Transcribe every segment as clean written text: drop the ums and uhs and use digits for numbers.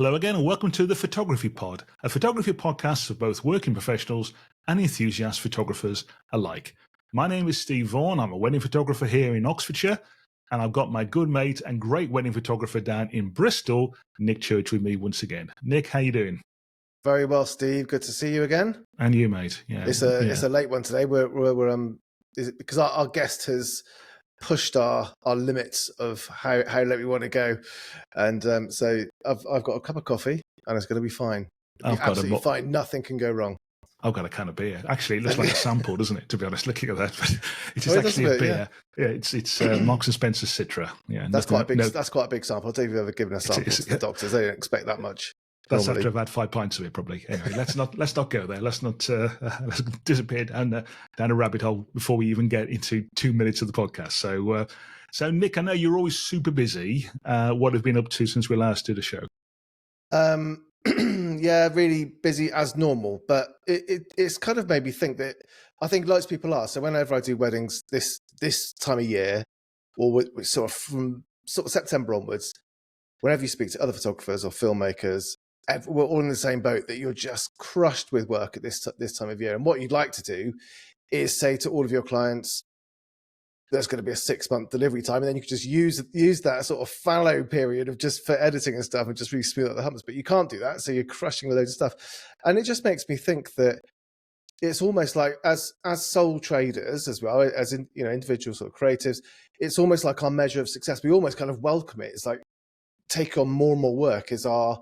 Hello again and welcome to the Photography Pod, a photography podcast for both working professionals and enthusiast photographers alike. My name is Steve Vaughan. I'm a wedding photographer here in Oxfordshire, and I've got my good mate and great wedding photographer down in Bristol, Nick Church, with me once again. Nick, how you doing? Very well, Steve. Good to see you again. And you, mate. Yeah, it's a late one today. Is it because our guest has pushed our limits of how late we want to go, and so I've got a cup of coffee and it's going to be fine. Absolutely fine. Nothing can go wrong. I've got a can of beer. Actually, it looks like a sample, doesn't it? To be honest, looking at that, but it's actually a beer. Yeah, it's Marks and Spencer's Citra. Yeah, that's quite a big. That's quite a big sample. I don't think you've ever given a sample to the doctors. They don't expect that much. That's after I've had 5 pints of it, probably. Anyway, let's not go there. Let's disappear down a rabbit hole before we even get into 2 minutes of the podcast. So Nick, I know you're always super busy. What have you been up to since we last did a show? Yeah, really busy as normal, but it's kind of made me think that I think lots of people are. So whenever I do weddings this time of year, or from September onwards, whenever you speak to other photographers or filmmakers, we're all in the same boat that you're just crushed with work at this time of year. And what you'd like to do is say to all of your clients, there's going to be a 6-month delivery time, and then you can just use that sort of fallow period of just for editing and stuff and just really smooth out the humps. But you can't do that, so you're crushing with loads of stuff. And it just makes me think that it's almost like as sole traders as well, as in, individual sort of creatives, it's almost like our measure of success. We almost kind of welcome it. It's like take on more and more work is our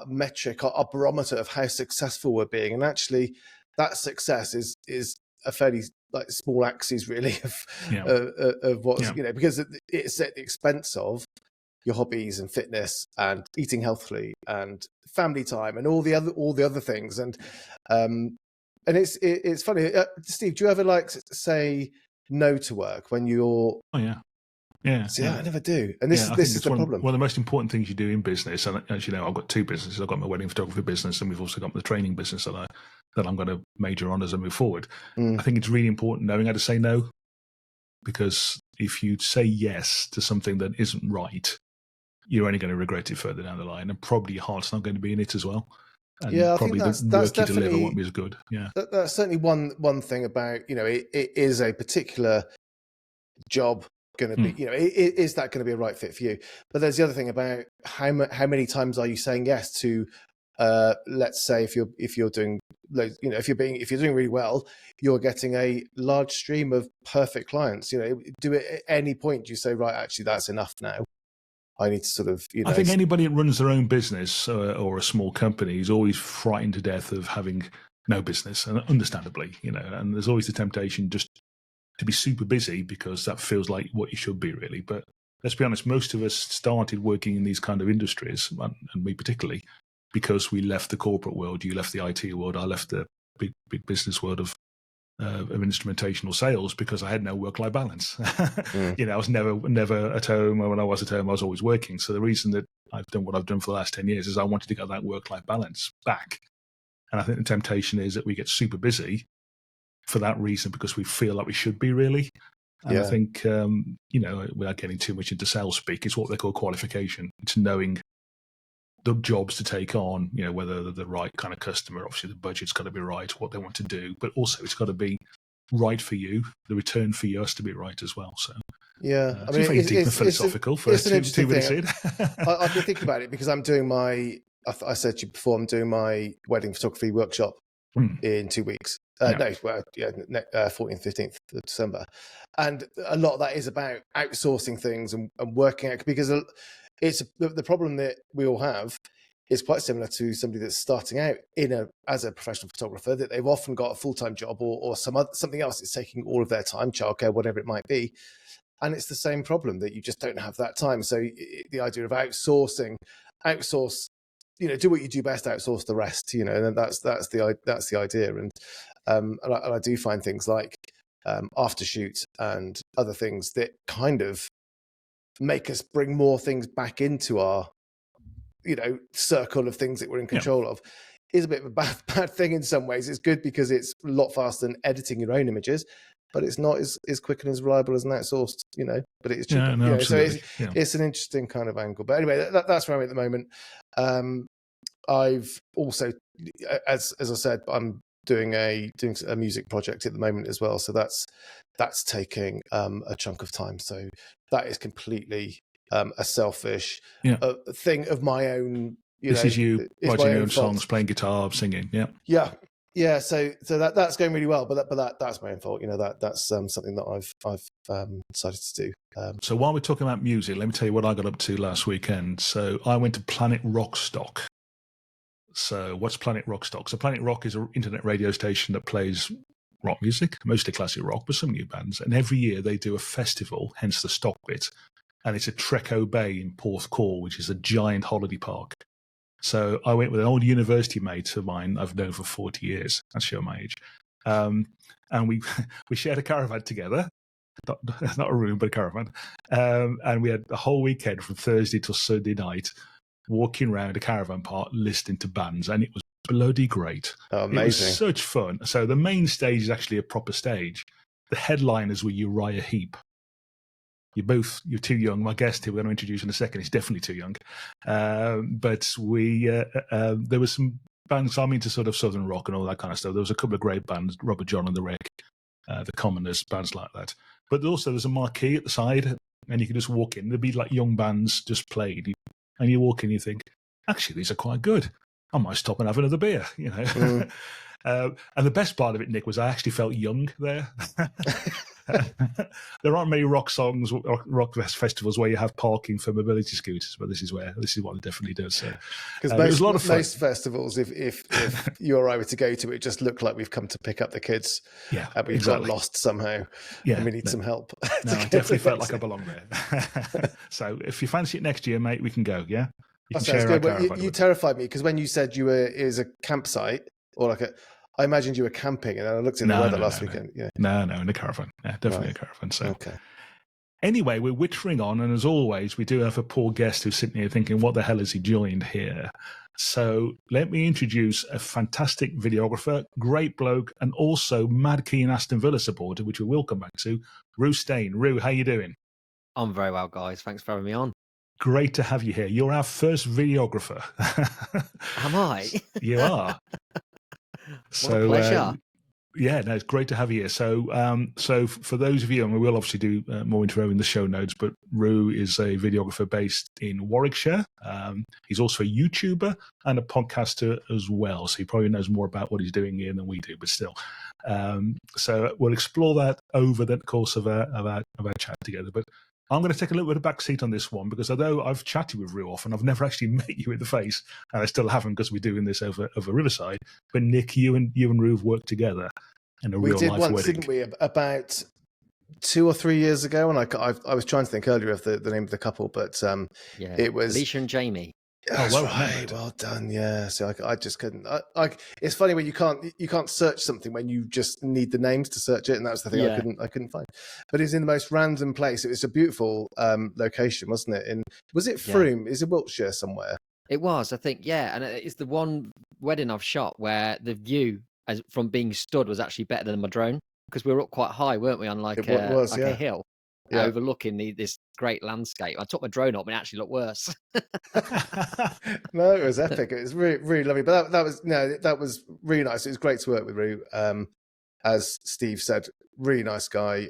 metric, our barometer of how successful we're being. And actually that success is a fairly small axis really of what's, because it's at the expense of your hobbies and fitness and eating healthily and family time and all the other things. And it's funny. Steve, do you ever say no to work when you're... Oh, yeah. Yeah, see, I never do, and this is the problem. One of the most important things you do in business, and as you know, I've got 2 businesses. I've got my wedding photography business, and we've also got the training business that I'm going to major on as I move forward. I think it's really important knowing how to say no, because if you say yes to something that isn't right, you're only going to regret it further down the line, and probably your heart's not going to be in it as well. And I probably think the work you deliver won't be as good. Yeah, that's certainly one thing about it is a particular job. Going to be, is that going to be a right fit for you? But there's the other thing about how many times are you saying yes to, let's say if you're doing, if you're doing really well, you're getting a large stream of perfect clients. Do it at any point you say, right, actually that's enough now. I need to sort of, I think anybody that runs their own business or a small company is always frightened to death of having no business, and understandably, and there's always the temptation just to be super busy because that feels like what you should be, really. But let's be honest, most of us started working in these kind of industries, and me particularly, because we left the corporate world. You left the IT world. I left the big business world of instrumentation or sales because I had no work-life balance. I was never at home, or when I was at home, I was always working. So the reason that I've done what I've done for the last 10 years is I wanted to get that work-life balance back. And I think the temptation is that we get super busy for that reason because we feel like we should be, really. And I think, without getting too much into sales speak, it's what they call qualification. It's knowing the jobs to take on, whether they're the right kind of customer. Obviously, the budget's got to be right, what they want to do, but also it's got to be right for you. The return for you has to be right as well. So, yeah, I mean, very deep and philosophical for it's an 2 minutes in. I've been thinking about it because I'm doing I said to you before, I'm doing my wedding photography workshop in 2 weeks. 14th, 15th of December. And a lot of that is about outsourcing things and working out, because it's the problem that we all have is quite similar to somebody that's starting out as a professional photographer, that they've often got a full-time job or something else that's taking all of their time, childcare, whatever it might be. And it's the same problem, that you just don't have that time. So the idea of outsource, do what you do best, outsource the rest, and that's the idea. And I do find things like after shoot and other things that kind of make us bring more things back into our, circle of things that we're in control of, is a bit of a bad thing in some ways. It's good because it's a lot faster than editing your own images. but it's not as quick and as reliable as an outsourced, but it's cheaper. Yeah, no, So absolutely. it's an interesting kind of angle. But anyway, that's where I'm at the moment. I've also, as I said, I'm doing a music project at the moment as well. So that's taking a chunk of time. So that is completely a selfish thing of my own. This is you writing your own fault. songs, playing guitar, singing. Yeah. So that's going really well, but that's my own fault. That's something that I've decided to do. So while we're talking about music, let me tell you what I got up to last weekend. So I went to Planet Rockstock. So what's Planet Rockstock? So Planet Rock is an internet radio station that plays rock music, mostly classic rock, but some new bands. And every year they do a festival, hence the stock bit. And it's at Treco Bay in Porthcawl, which is a giant holiday park. So I went with an old university mate of mine I've known for 40 years. That's show my age. And we shared a caravan together. Not a room, but a caravan. And we had the whole weekend from Thursday till Sunday night walking around a caravan park listening to bands, and it was bloody great. Oh, amazing. It was such fun. So the main stage is actually a proper stage. The headliners were Uriah Heep. You're too young. My guest who we're going to introduce in a second is definitely too young. But there was some bands, I'm into sort of southern rock and all that kind of stuff. There was a couple of great bands, Robert John and the Wreck, the Commoners, bands like that. But also there's a marquee at the side, and you can just walk in. There'd be like young bands just played. And you walk in and you think, actually, these are quite good. I might stop and have another beer, And the best part of it, Nick, was I actually felt young there. There aren't many rock festivals where you have parking for mobility scooters, but this is what it definitely does. So, because most festivals, if you or I were to go to it, just look like we've come to pick up the kids. Yeah, and we've got lost somehow. Yeah, and we need some help. No, I definitely felt like I belong there. So if you fancy it next year, mate, we can go. Yeah, you can share our you terrified me because when you said it was a campsite or like I imagined you were camping, and then I looked at the weather last weekend. Yeah. No, in a caravan. Yeah, definitely a caravan. So, okay. Anyway, we're wittering on, and as always, we do have a poor guest who's sitting here thinking, what the hell has he joined here? So let me introduce a fantastic videographer, great bloke, and also mad keen Aston Villa supporter, which we will come back to, Roo Stain. Roo, how you doing? I'm very well, guys. Thanks for having me on. Great to have you here. You're our first videographer. Am I? You are. What a pleasure. It's great to have you here. So for those of you, and we will obviously do more info in the show notes, but Roo is a videographer based in Warwickshire. He's also a YouTuber and a podcaster as well. So he probably knows more about what he's doing here than we do, but still. So we'll explore that over the course of our chat together. But I'm going to take a little bit of backseat on this one because although I've chatted with Roo often, I've never actually met you in the face, and I still haven't because we're doing this over Riverside. But Nick, you and Roo have worked together in a real life wedding. We did once, didn't we? About 2 or 3 years ago, and I was trying to think earlier of the name of the couple, but it was Alicia and Jamie. That's right. Well done. Yeah. So I just couldn't. It's funny when you can't search something when you just need the names to search it, and that's the thing I couldn't find. But it's in the most random place. It was a beautiful location, wasn't it? Was it Frome? Is it Wiltshire somewhere? It was, I think. Yeah, and it's the one wedding I've shot where the view from being stood was actually better than my drone because we were up quite high, weren't we? On a hill. Overlooking this great landscape. I took my drone up and it actually looked worse. No, it was epic. It was really, really lovely. But that was really nice. It was great to work with Roo. As Steve said, really nice guy.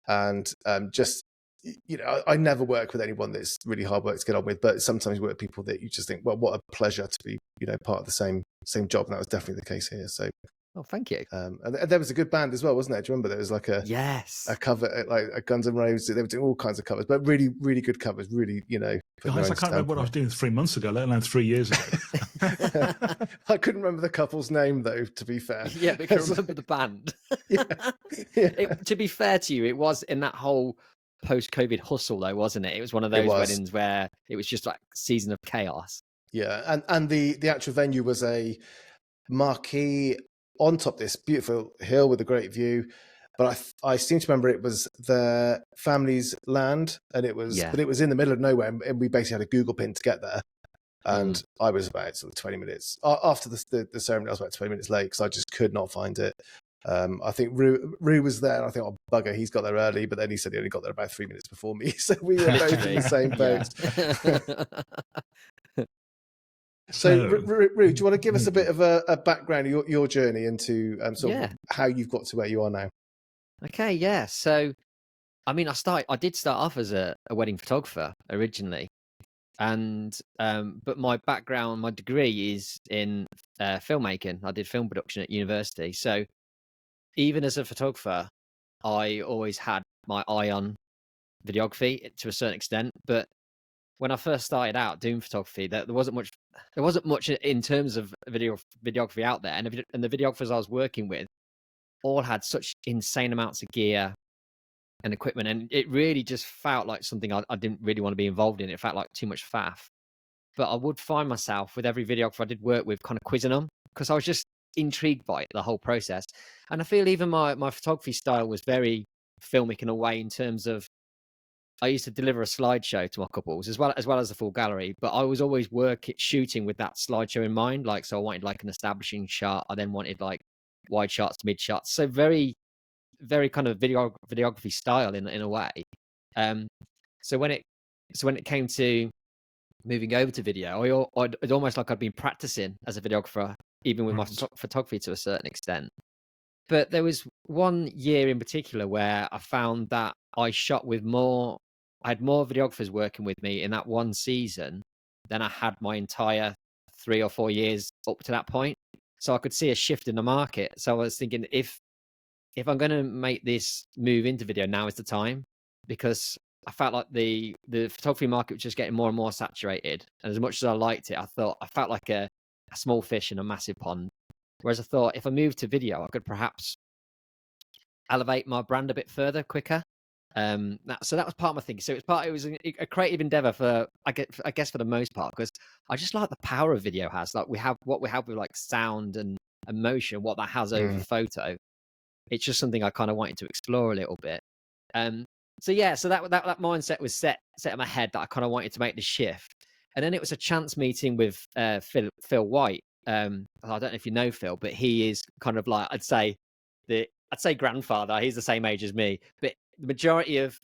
And just, I never work with anyone that's really hard work to get on with, but sometimes you work with people that you just think, well, what a pleasure to be, part of the same job. And that was definitely the case here. So. Oh, thank you. And there was a good band as well, wasn't there? Do you remember there was like a cover, like a Guns N' Roses? They were doing all kinds of covers, but really, really good covers. Really, Guys, I can't remember what I was doing 3 months ago, let alone 3 years ago. I couldn't remember the couple's name though. To be fair, yeah, but I can remember the band. To be fair to you, it was in that whole post-COVID hustle, though, wasn't it? It was one of those weddings where it was just like a season of chaos. Yeah, and the actual venue was a marquee on top of this beautiful hill with a great view, but I seem to remember it was their family's land, and it was in the middle of nowhere, and we basically had a Google pin to get there. And I was about sort of 20 minutes after the ceremony. I was about 20 minutes late because I just could not find it. I think Roo was there. And I think, oh, bugger, he's got there early, but then he said he only got there about 3 minutes before me. So we were both in the same boat. So, Roo, do you want to give us a bit of a background of your journey into sort of how you've got to where you are now? Okay, yeah. So, I mean, I did start off as a wedding photographer originally, and but my background, my degree is in filmmaking. I did film production at university. So, even as a photographer, I always had my eye on videography to a certain extent. But when I first started out doing photography, there wasn't much in terms of videography out there, and the videographers I was working with all had such insane amounts of gear and equipment, and it really just felt like something I didn't really want to be involved in. It felt like too much faff. But I would find myself with every videographer I did work with kind of quizzing them, because I was just intrigued by it, the whole process. And I feel even my photography style was very filmic in a way, in terms of I used to deliver a slideshow to my couples as well as the full gallery, but I was always shooting with that slideshow in mind. Like, so I wanted like an establishing shot. I then wanted like wide shots, mid shots. So very, very kind of videography style in a way. So when it came to moving over to video, it's almost like I'd been practicing as a videographer, even with my photography to a certain extent. But there was one year in particular where I found that I had more videographers working with me in that one season than I had my entire 3 or 4 years up to that point. So I could see a shift in the market. So I was thinking, if I'm going to make this move into video, now is the time, because I felt like the photography market was just getting more and more saturated. And as much as I liked it, I felt like a small fish in a massive pond. Whereas I thought, if I moved to video, I could perhaps elevate my brand a bit further, quicker. So that was part of my thinking. So it was a creative endeavor for, I guess for the most part, because I just like the power of video has. Like, we have with like sound and emotion, what that has over photo. It's just something I kind of wanted to explore a little bit. So that mindset was set in my head, that I kind of wanted to make the shift. And then it was a chance meeting with Phil White. I don't know if you know Phil, but he is kind of like, I'd say grandfather. He's the same age as me, but the majority of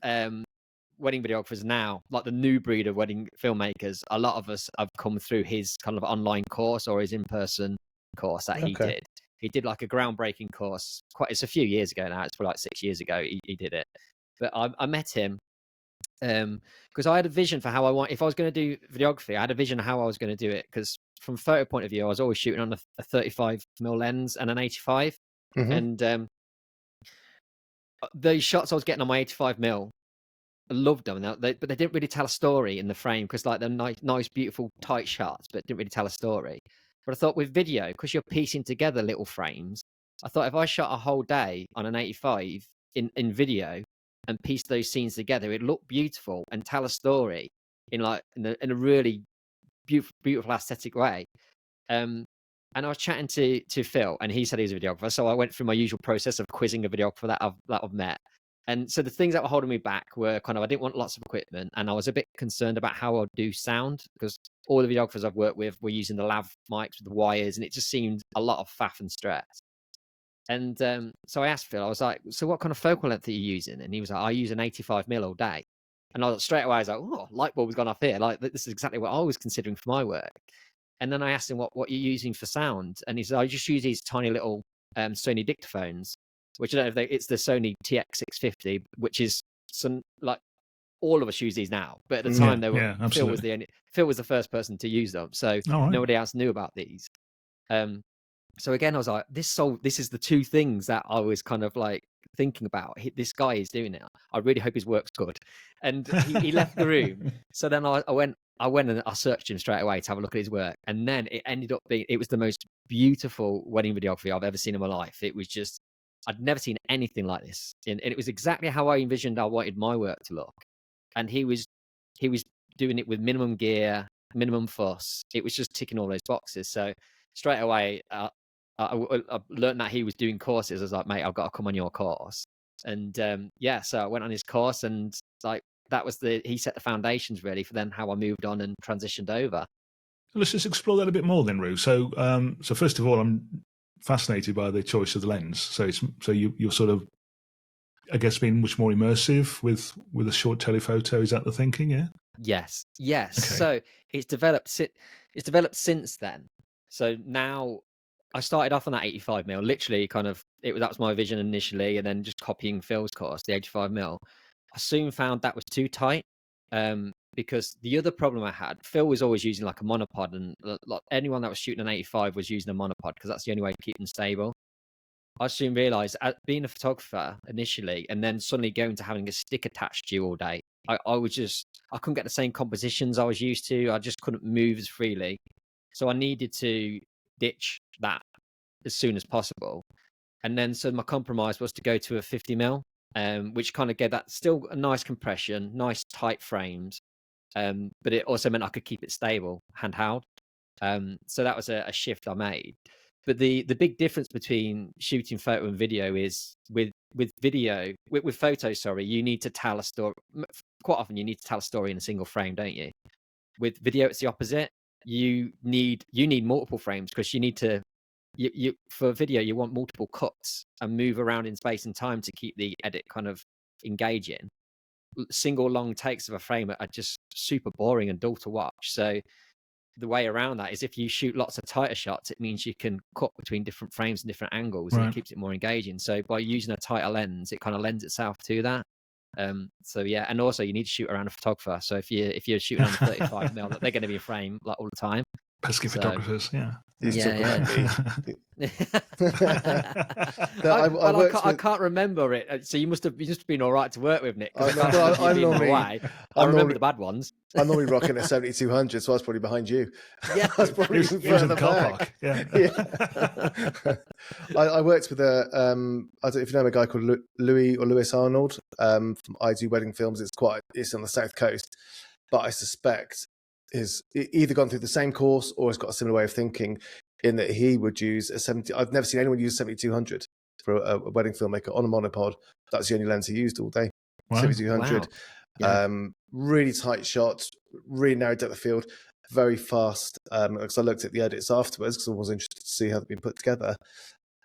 wedding videographers now, like the new breed of wedding filmmakers, a lot of us have come through his kind of online course or his in-person course that he did. He did like a groundbreaking course. It's a few years ago now. It's probably like 6 years ago he did it. But I met him because I had a vision for how I want. If I was going to do videography, I had a vision of how I was going to do it. Because from a photo point of view, I was always shooting on a 35mm lens and an 85. And the shots I was getting on my 85mm, I loved them, but they didn't really tell a story in the frame, because like they're nice, beautiful, tight shots, but didn't really tell a story. But I thought with video, because you're piecing together little frames, I thought if I shot a whole day on an 85 in video and pieced those scenes together, it'd look beautiful and tell a story in a really beautiful aesthetic way. And I was chatting to Phil, and he said he was a videographer. So I went through my usual process of quizzing a videographer that I've met. And so the things that were holding me back were kind of, I didn't want lots of equipment, and I was a bit concerned about how I'd do sound, because all the videographers I've worked with were using the lav mics with the wires, and it just seemed a lot of faff and stress. And so I asked Phil, I was like, so what kind of focal length are you using? And he was like, I use an 85mm all day. And straight away I was like, oh, light bulb's gone off here. Like, this is exactly what I was considering for my work. And then I asked him what you're using for sound, and he said, I just use these tiny little Sony dictaphones, which I don't know if it's the Sony TX650, which is some, like, all of us use these now, but at the time Phil was the first person to use them, so nobody else knew about these. So again, I was like, this is the two things that I was kind of like thinking about. This guy is doing it. I really hope his work's good. And he left the room. So then I went and I searched him straight away to have a look at his work. And then it ended up being, it was the most beautiful wedding videography I've ever seen in my life. It was just, I'd never seen anything like this. And it was exactly how I envisioned I wanted my work to look. And he was doing it with minimum gear, minimum fuss. It was just ticking all those boxes. So straight away, I learned that he was doing courses. I was like, mate, I've got to come on your course. And so I went on his course, and like, that was he set the foundations really for then how I moved on and transitioned over. Let's just explore that a bit more then, Roo. So first of all, I'm fascinated by the choice of the lens. So you're sort of, I guess, being much more immersive with a short telephoto. Is that the thinking? Yeah. Yes. Okay. So it's developed since then. So now I started off on that 85mm. Literally, that was my vision initially, and then just copying Phil's course, the 85mm. I soon found that was too tight. Because the other problem I had, Phil was always using like a monopod, and anyone that was shooting an 85 was using a monopod because that's the only way to keep them stable. I soon realised, being a photographer initially, and then suddenly going to having a stick attached to you all day, I couldn't get the same compositions I was used to. I just couldn't move as freely. So I needed to ditch that as soon as possible. And then so my compromise was to go to a 50mm, which kind of gave that still a nice compression, nice tight frames. But it also meant I could keep it stable, handheld. So that was a shift I made. But the big difference between shooting photo and video is with photo, you need to tell a story. Quite often you need to tell a story in a single frame, don't you? With video, it's the opposite. You need multiple frames because you need to, for video, you want multiple cuts and move around in space and time to keep the edit kind of engaging. Single long takes of a frame are just super boring and dull to watch. So the way around that is if you shoot lots of tighter shots, it means you can cut between different frames and different angles, and it keeps it more engaging. So by using a tighter lens, it kind of lends itself to that. So yeah, and also you need to shoot around a photographer. So if you're shooting on 35mm, they're going to be a frame like all the time. Pesky photographers, yeah. I can't remember it. So you must have been all right to work with, Nick. I remember the bad ones. I'm normally rocking a 7200, so I was probably behind you. Yeah, I was probably in the car park. Yeah. I worked with I don't know if you know a guy called Lewis Arnold from I Do Wedding Films. It's on the south coast, but I suspect is either gone through the same course or has got a similar way of thinking, in that he would use a 70. I've never seen anyone use a 7200 for a wedding filmmaker on a monopod. That's the only lens he used all day. Wow. 7200. Wow. Yeah. Really tight shots, really narrow depth of field, very fast. Because I looked at the edits afterwards because I was interested to see how they've been put together.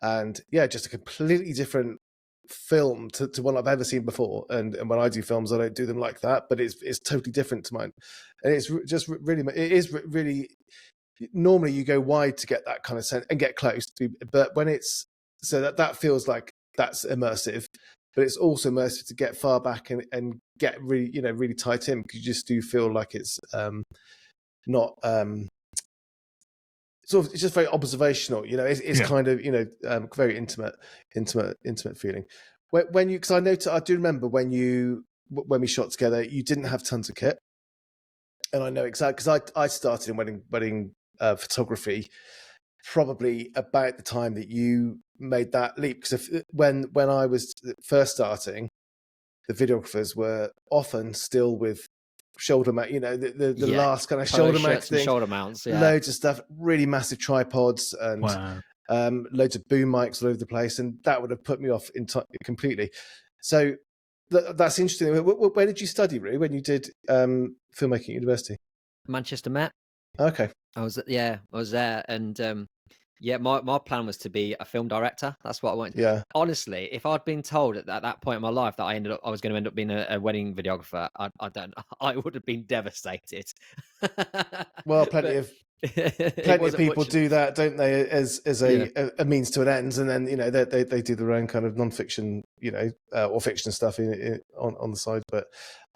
And yeah, just a completely different film to one I've ever seen before. And when I do films, I don't do them like that, but it's totally different to mine. And it's just really normally you go wide to get that kind of sense and get close to, but when it's so that feels like that's immersive, but it's also immersive to get far back and get really tight in, because you just do feel like it's not sort of, it's just very observational, it's kind of very intimate feeling when you, because I do remember when we shot together, you didn't have tons of kit, and I know exactly because I started in wedding photography probably about the time that you made that leap, because when I was first starting, the videographers were often still with shoulder mount, the last kind of shoulder mount thing, shoulder mounts, loads of stuff, really massive tripods, and loads of boom mics all over the place, and that would have put me off completely. So that's interesting. Where did you study, Roo, when you did filmmaking at university? Manchester Met. Okay. I was there, and my plan was to be a film director. That's what I wanted. Yeah. Honestly, if I'd been told at that point in my life that I was going to end up being a wedding videographer, I would have been devastated. Well, plenty of people do that, don't they? As a means to an end, and then they do their own kind of non-fiction, or fiction stuff on the side. But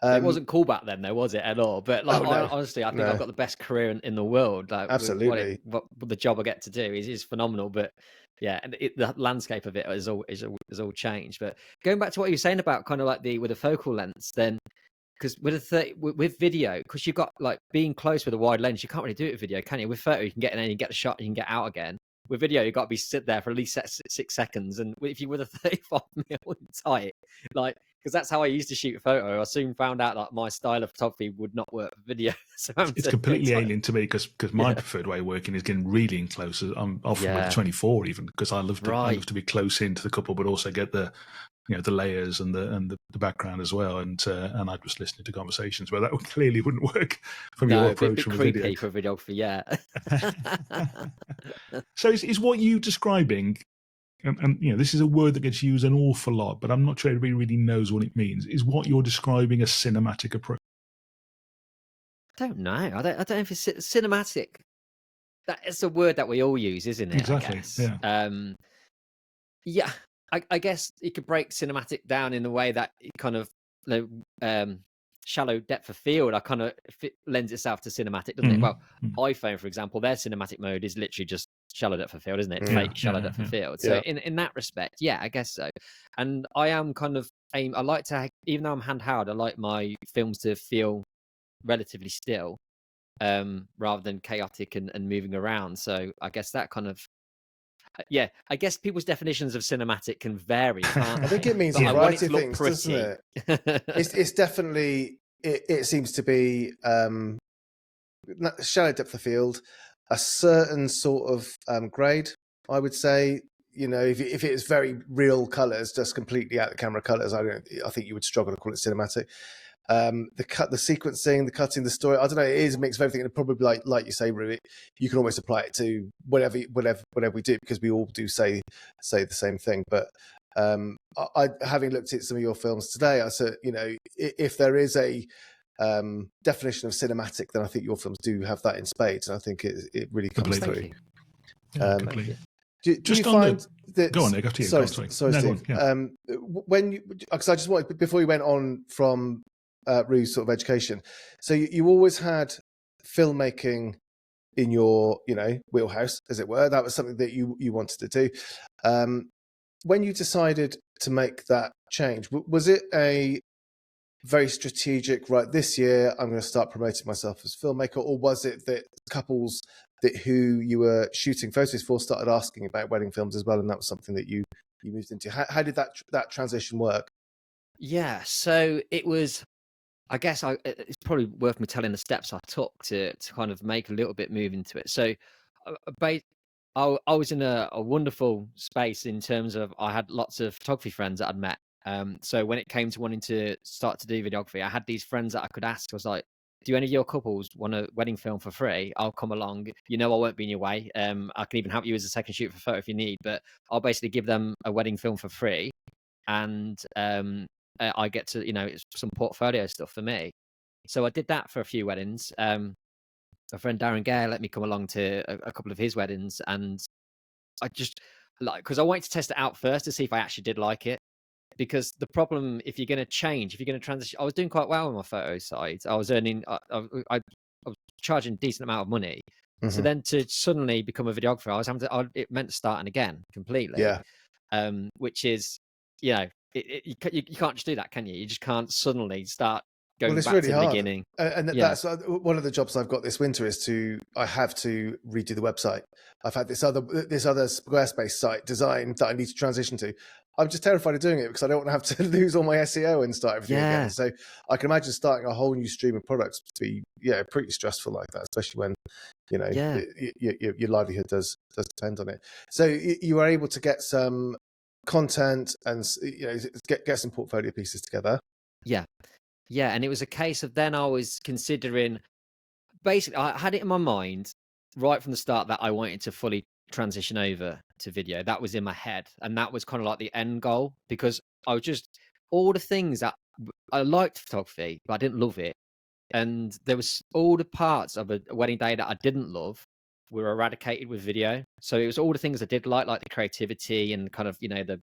it wasn't cool back then, though, was it at all? But honestly, I think I've got the best career in the world. Like, absolutely, what the job I get to do is phenomenal. But yeah, and the landscape of it is all changed. But going back to what you were saying about kind of like with a focal lens, then. Because with video, because you've got like being close with a wide lens, you can't really do it with video, can you? With photo, you can get in and you get the shot, and you can get out again. With video, you've got to be sit there for at least 6 seconds. And if you were a 35mm tight, because that's how I used to shoot photo, I soon found out that my style of photography would not work for video. So it's completely alien to me, because my preferred way of working is getting really in close. I'm often with 24 even, because I love to be close into the couple, but also get the the layers and the background as well. And I was listening to conversations where that clearly wouldn't work from your approach from a video. Creepy for videography, yeah. So is what you describing, and this is a word that gets used an awful lot, but I'm not sure everybody really knows what it means. Is what you're describing a cinematic approach? I don't know. I don't know if it's cinematic. It's a word that we all use, isn't it? Exactly. I guess. Yeah. Yeah. I guess you could break cinematic down in a way that it kind of shallow depth of field. It lends itself to cinematic, doesn't it? Well, iPhone, for example, their cinematic mode is literally just shallow depth of field, isn't it? It's fake shallow depth of field. So in that respect, yeah, I guess so. And I am kind of I like to, even though I'm handheld, I like my films to feel relatively still, rather than chaotic and moving around. So I guess that kind of, I guess people's definitions of cinematic can vary, can't I think they? it means But a variety of things, doesn't it? It's definitely, it seems to be shallow depth of field, a certain sort of grade, I would say. If it's very real colors, just completely out of the camera colors, I think you would struggle to call it cinematic. The sequencing, the cutting, the story, I don't know, it is a mix of everything. And probably like you say, Roo, you can almost apply it to whatever we do, because we all do say the same thing. But I having looked at some of your films today, I said, if there is a definition of cinematic, then I think your films do have that in spades, and I think it really comes through. Completely. Do you find that? Go on, Nick. After you. Sorry, Steve. When because I just wanted, before you went on from Roo's sort of education, so you always had filmmaking in your wheelhouse, as it were. That was something that you wanted to do. When you decided to make that change, was it a very strategic, right, this year I'm going to start promoting myself as a filmmaker, or was it that couples who you were shooting photos for started asking about wedding films as well, and that was something that you moved into? How did that transition work? Yeah, so it was, I guess it's probably worth me telling the steps I took to kind of make a little bit move into it. So I was in a wonderful space in terms of I had lots of photography friends that I'd met. So when it came to wanting to start to do videography, I had these friends that I could ask. I was like, do any of your couples want a wedding film for free? I'll come along. I won't be in your way. I can even help you as a second shoot for photo if you need, but I'll basically give them a wedding film for free. And I get to, some portfolio stuff for me. So I did that for a few weddings. A friend Darren Gare let me come along to a couple of his weddings, and I just because I wanted to test it out first to see if I actually did like it. Because the problem, if you're going to change, if you're going to transition, I was doing quite well on my photo side. I was earning, I was charging a decent amount of money. Mm-hmm. So then to suddenly become a videographer, I was having to, it meant starting again completely. Yeah. Which is, you can't just do that, can you? You just can't suddenly start going back really to the beginning. And that's one of the jobs I've got this winter is I have to redo the website. I've had this other Squarespace site design that I need to transition to. I'm just terrified of doing it because I don't want to have to lose all my SEO and start everything again. So I can imagine starting a whole new stream of products to be pretty stressful like that, especially when your livelihood does depend on it. So you were able to get some content and get some portfolio pieces together. Yeah, and it was a case of then I was considering, basically I had it in my mind right from the start that I wanted to fully transition over to video. That was in my head, and that was kind of like the end goal, because I was just, all the things that I liked photography, but I didn't love it, and there was all the parts of a wedding day that I didn't love were eradicated with video. So it was all the things I did like the creativity and kind of the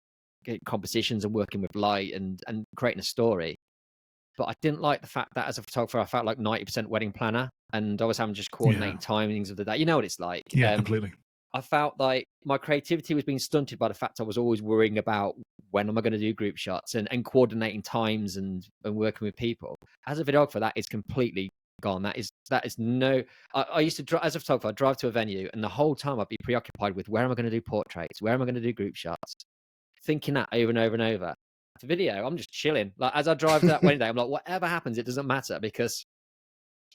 compositions and working with light and creating a story. But I didn't like the fact that as a photographer, I felt like 90% wedding planner, and I was having just coordinating timings of the day. You know what it's like. Yeah, completely. I felt like my creativity was being stunted by the fact I was always worrying about when am I going to do group shots and coordinating times and working with people. As a videographer, that is completely gone. That is no. I used to, as a photographer, I'd drive to a venue, and the whole time I'd be preoccupied with where am I going to do portraits, where am I going to do group shots, thinking that over and over and over. For video, I'm just chilling. Like as I drive that wedding day, I'm like, whatever happens, it doesn't matter, because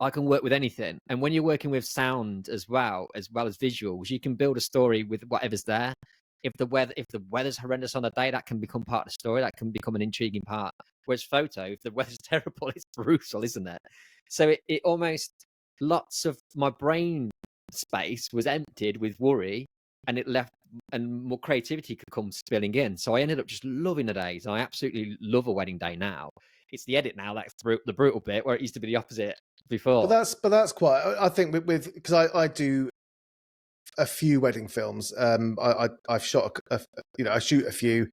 I can work with anything. And when you're working with sound as well as visuals, you can build a story with whatever's there. if the weather's horrendous on a day, that can become part of the story. That can become an intriguing part. Whereas photo, if the weather's terrible, it's brutal, isn't it? So it almost, lots of my brain space was emptied with worry, and it left, and more creativity could come spilling in. So I ended up just loving the days. I absolutely love a wedding day now. It's the edit now that's the brutal bit, where it used to be the opposite before. But that's quite. I think with because I do a few wedding films. I've shot I shoot a few.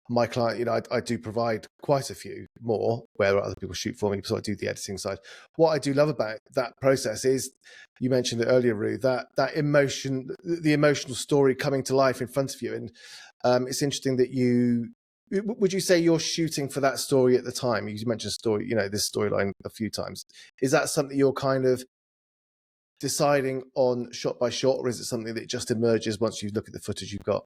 My client, I do provide quite a few more where other people shoot for me, so I do the editing side. What I do love about that process is, you mentioned it earlier, Roo, that emotion, the emotional story coming to life in front of you. And it's interesting that would you say you're shooting for that story at the time? You mentioned story, this storyline a few times. Is that something you're kind of deciding on shot by shot, or is it something that just emerges once you look at the footage you've got?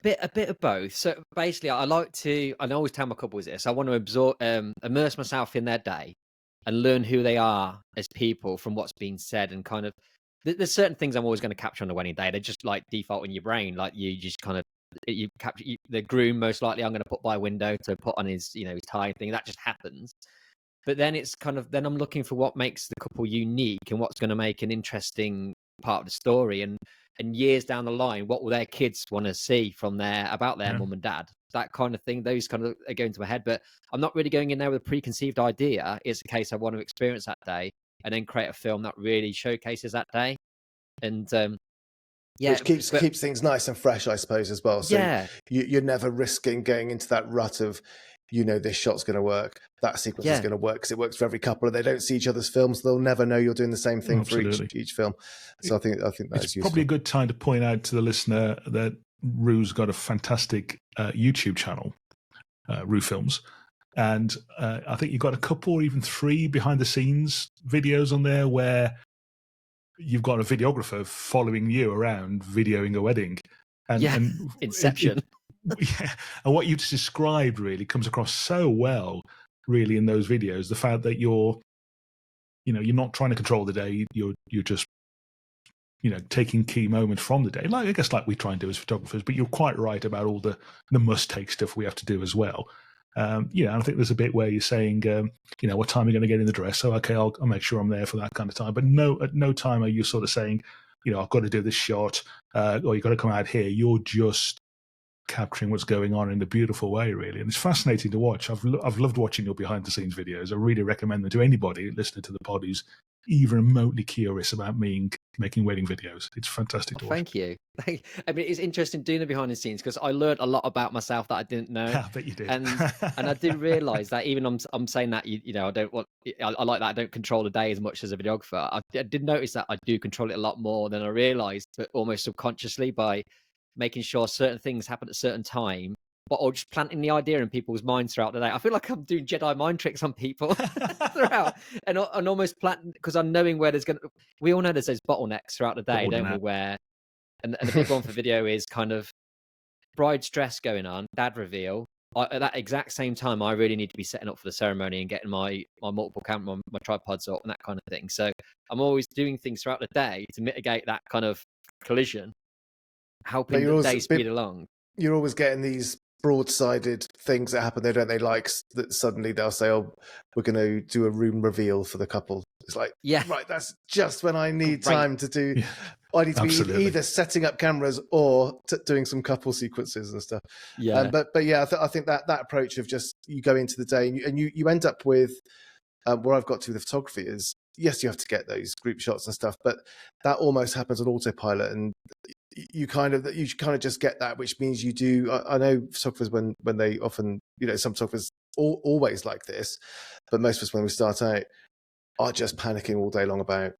A bit of both. So basically, I always tell my couples this, I want to immerse myself in their day and learn who they are as people from what's been said. And kind of, there's certain things I'm always going to capture on the wedding day. They just like default in your brain. Like you just kind of, you capture the groom, most likely I'm going to put by a window to put on his, his tie thing. That just happens. But then it's kind of, then I'm looking for what makes the couple unique and what's going to make an interesting part of the story. And years down the line, what will their kids want to see from about their mum and dad? That kind of thing. Those kind of are going to my head, but I'm not really going in there with a preconceived idea. It's a case I want to experience that day and then create a film that really showcases that day. And which keeps things nice and fresh, I suppose, as well. So you're never risking going into that rut of, this shot's going to work, that sequence is going to work, because it works for every couple, and they don't see each other's films, so they'll never know you're doing the same thing for each film. So I think that's probably a good time to point out to the listener that Roo's got a fantastic YouTube channel, Roo Films, and I think you've got a couple or even 3 behind the scenes videos on there where you've got a videographer following you around videoing a wedding. And Inception. And what you just described really comes across so well, really, in those videos. The fact that you're not trying to control the day, you're just taking key moments from the day, like I guess like we try and do as photographers. But you're quite right about all the must take stuff we have to do as well. I think there's a bit where you're saying, what time are you going to get in the dress? So okay, I'll make sure I'm there for that kind of time. But at no time are you sort of saying, I've got to do this shot, or you've got to come out here. You're just capturing what's going on in a beautiful way, really, and it's fascinating to watch. I've loved watching your behind the scenes videos. I really recommend them to anybody listening to the pod who's even remotely curious about making wedding videos. It's fantastic to watch. Thank you. I mean, it's interesting doing the behind the scenes because I learned a lot about myself that I didn't know. I bet you did. And I did realize that even I'm saying that I don't want. I like that I don't control the day as much as a videographer. I did notice that I do control it a lot more than I realized, but almost subconsciously by making sure certain things happen at a certain time, or just planting the idea in people's minds throughout the day. I feel like I'm doing Jedi mind tricks on people throughout, and almost planting, because I'm knowing where we all know there's those bottlenecks throughout the day, don't we? Where, and the big one for video is kind of bride's dress going on, dad reveal. At that exact same time, I really need to be setting up for the ceremony and getting my multiple camera, my tripods up and that kind of thing. So I'm always doing things throughout the day to mitigate that kind of collision, helping the day speed along. You're always getting these broad-sided things that happen there, don't they? Like that suddenly they'll say, "Oh, we're going to do a room reveal for the couple." It's like, right, that's just when I need time to do. Yeah. I need to be either setting up cameras or doing some couple sequences and stuff. Yeah, but yeah, I think that approach of just you go into the day and you end up with where I've got to with the photography is, yes, you have to get those group shots and stuff, but that almost happens on autopilot, and you kind of just get that, which means you do. I know photographers when they often, some photographers always like this, but most of us when we start out are just panicking all day long about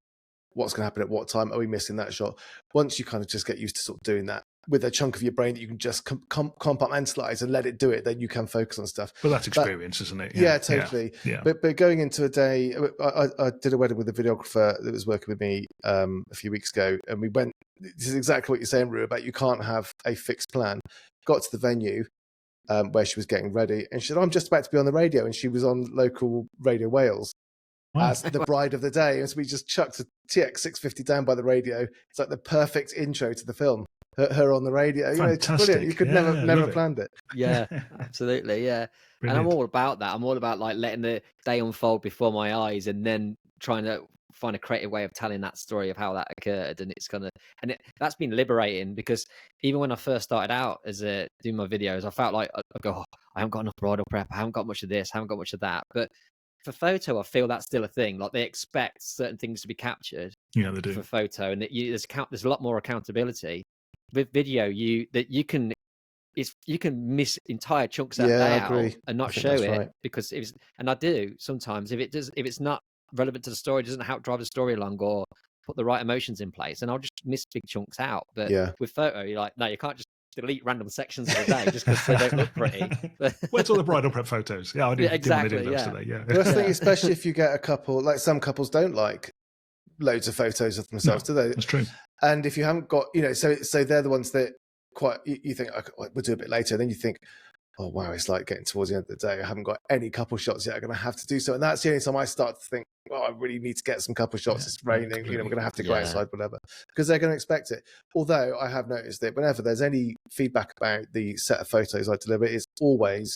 what's going to happen at what time. Are we missing that shot? Once you kind of just get used to sort of doing that with a chunk of your brain that you can just compartmentalize and let it do it, then you can focus on stuff. Well, that's experience, isn't it? Yeah, totally. Yeah. But going into a day, I did a wedding with a videographer that was working with me a few weeks ago, and we went. This is exactly what you're saying, Roo, about you can't have a fixed plan. Got to the venue where she was getting ready, and she said, "I'm just about to be on the radio," and she was on local Radio Wales. Wow. As the bride of the day. And so we just chucked a TX 650 down by the radio. It's like the perfect intro to the film. her on the radio. Fantastic. It's brilliant. You could never planned it. Yeah, absolutely. Yeah. Brilliant. And I'm all about that. I'm all about like letting the day unfold before my eyes and then trying to find a creative way of telling that story of how that occurred. And it's that's been liberating, because even when I first started out as doing my videos, I felt like I go, oh, I haven't got enough bridal prep. I haven't got much of this. I haven't got much of that. But for photo, I feel that's still a thing. Like, they expect certain things to be captured. Yeah, they do. For photo, and there's a lot more accountability. With video, you can miss entire chunks of that out and not show it, right. Because and I do sometimes, if it's not relevant to the story, doesn't help drive the story along or put the right emotions in place, and I'll just miss big chunks out. But with photo, you're like, no, you can't just delete random sections of the day just because they don't look pretty. Where's all the bridal prep photos? Yeah, I didn't want to do those today. Yeah. Well, I think especially if you get a couple, like some couples don't like loads of photos of themselves, do they? That's true. And if you haven't got, so they're the ones that you think, okay, we'll do a bit later. Then you think, oh wow, it's like getting towards the end of the day. I haven't got any couple shots yet. I'm going to have to do so. And that's the only time I start to think, oh, I really need to get some couple shots. It's raining, we're going to have to go outside, whatever, because they're going to expect it. Although I have noticed that whenever there's any feedback about the set of photos I deliver, it's always,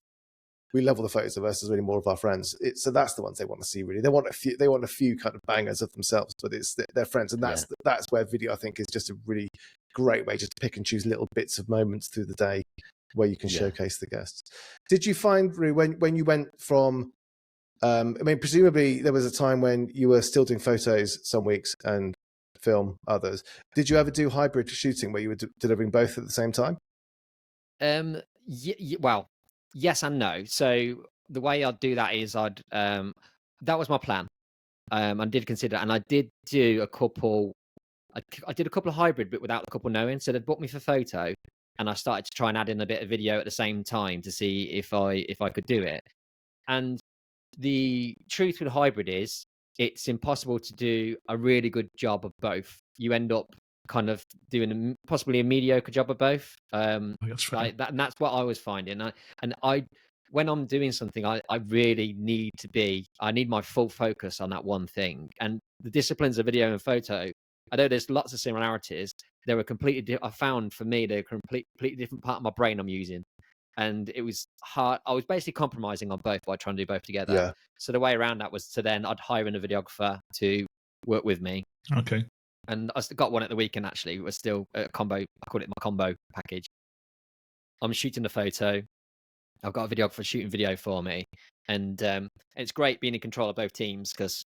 we love all the photos of us, there's really more of our friends. So that's the ones they want to see, really. They want a few kind of bangers of themselves, but it's their friends. And that's where video, I think, is just a really great way just to pick and choose little bits of moments through the day where you can showcase the guests. Did you find, Roo, when you went from, presumably there was a time when you were still doing photos some weeks and film others. Did you ever do hybrid shooting where you were delivering both at the same time? Well, yes and no. So the way I'd do that is that was my plan. I did consider, and I did do a couple. I did a couple of hybrid, but without the couple knowing. So they'd booked me for photo, and I started to try and add in a bit of video at the same time to see if I could do it. And the truth with hybrid is, it's impossible to do a really good job of both. You end up kind of doing possibly a mediocre job of both. That's fair. Like that, and that's what I was finding. When I'm doing something, I really need my full focus on that one thing. And the disciplines of video and photo, although there's lots of similarities, they were completely I found for me, they're a completely different part of my brain I'm using. And it was hard. I was basically compromising on both by trying to do both together. Yeah. So the way around that was I'd hire in a videographer to work with me. Okay. And I got one at the weekend, actually. It was still a combo. I called it my combo package. I'm shooting the photo. I've got a videographer shooting video for me. And it's great being in control of both teams, because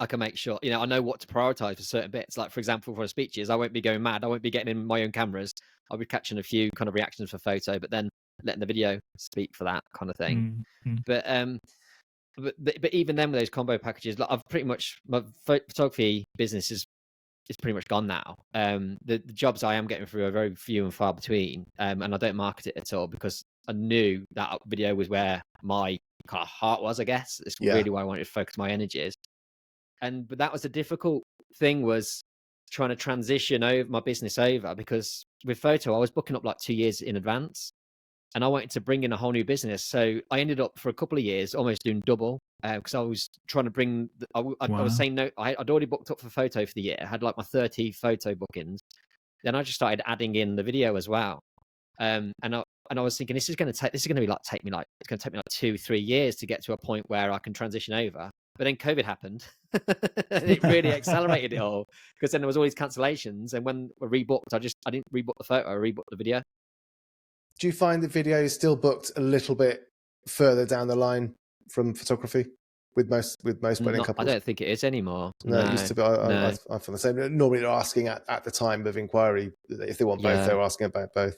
I can make sure, I know what to prioritize for certain bits. Like, for example, for speeches, I won't be going mad. I won't be getting in my own cameras. I'll be catching a few kind of reactions for photo, but then letting the video speak for that kind of thing. Mm-hmm. But even then with those combo packages, like, I've pretty much, my photography business is pretty much gone now. The jobs I am getting through are very few and far between, and I don't market it at all, because I knew that video was where my kind of heart was, I guess. It's really where I wanted to focus my energies. But that was the difficult thing, was trying to transition my business over, because with photo, I was booking up like 2 years in advance, and I wanted to bring in a whole new business. So I ended up for a couple of years almost doing double, because I was trying to bring, I was saying no, I'd already booked up for photo for the year. I had like my 30 photo bookings. Then I just started adding in the video as well. And I was thinking, it's going to take me like 2-3 years to get to a point where I can transition over. But then COVID happened. And it really accelerated it all, because then there was all these cancellations. And when I rebooked, I didn't rebook the photo, I rebooked the video. Do you find the video is still booked a little bit further down the line from photography with most wedding couples? I don't think it is anymore. No, it used to be. I feel the same. Normally they're asking at the time of inquiry, if they want both, they're asking about both.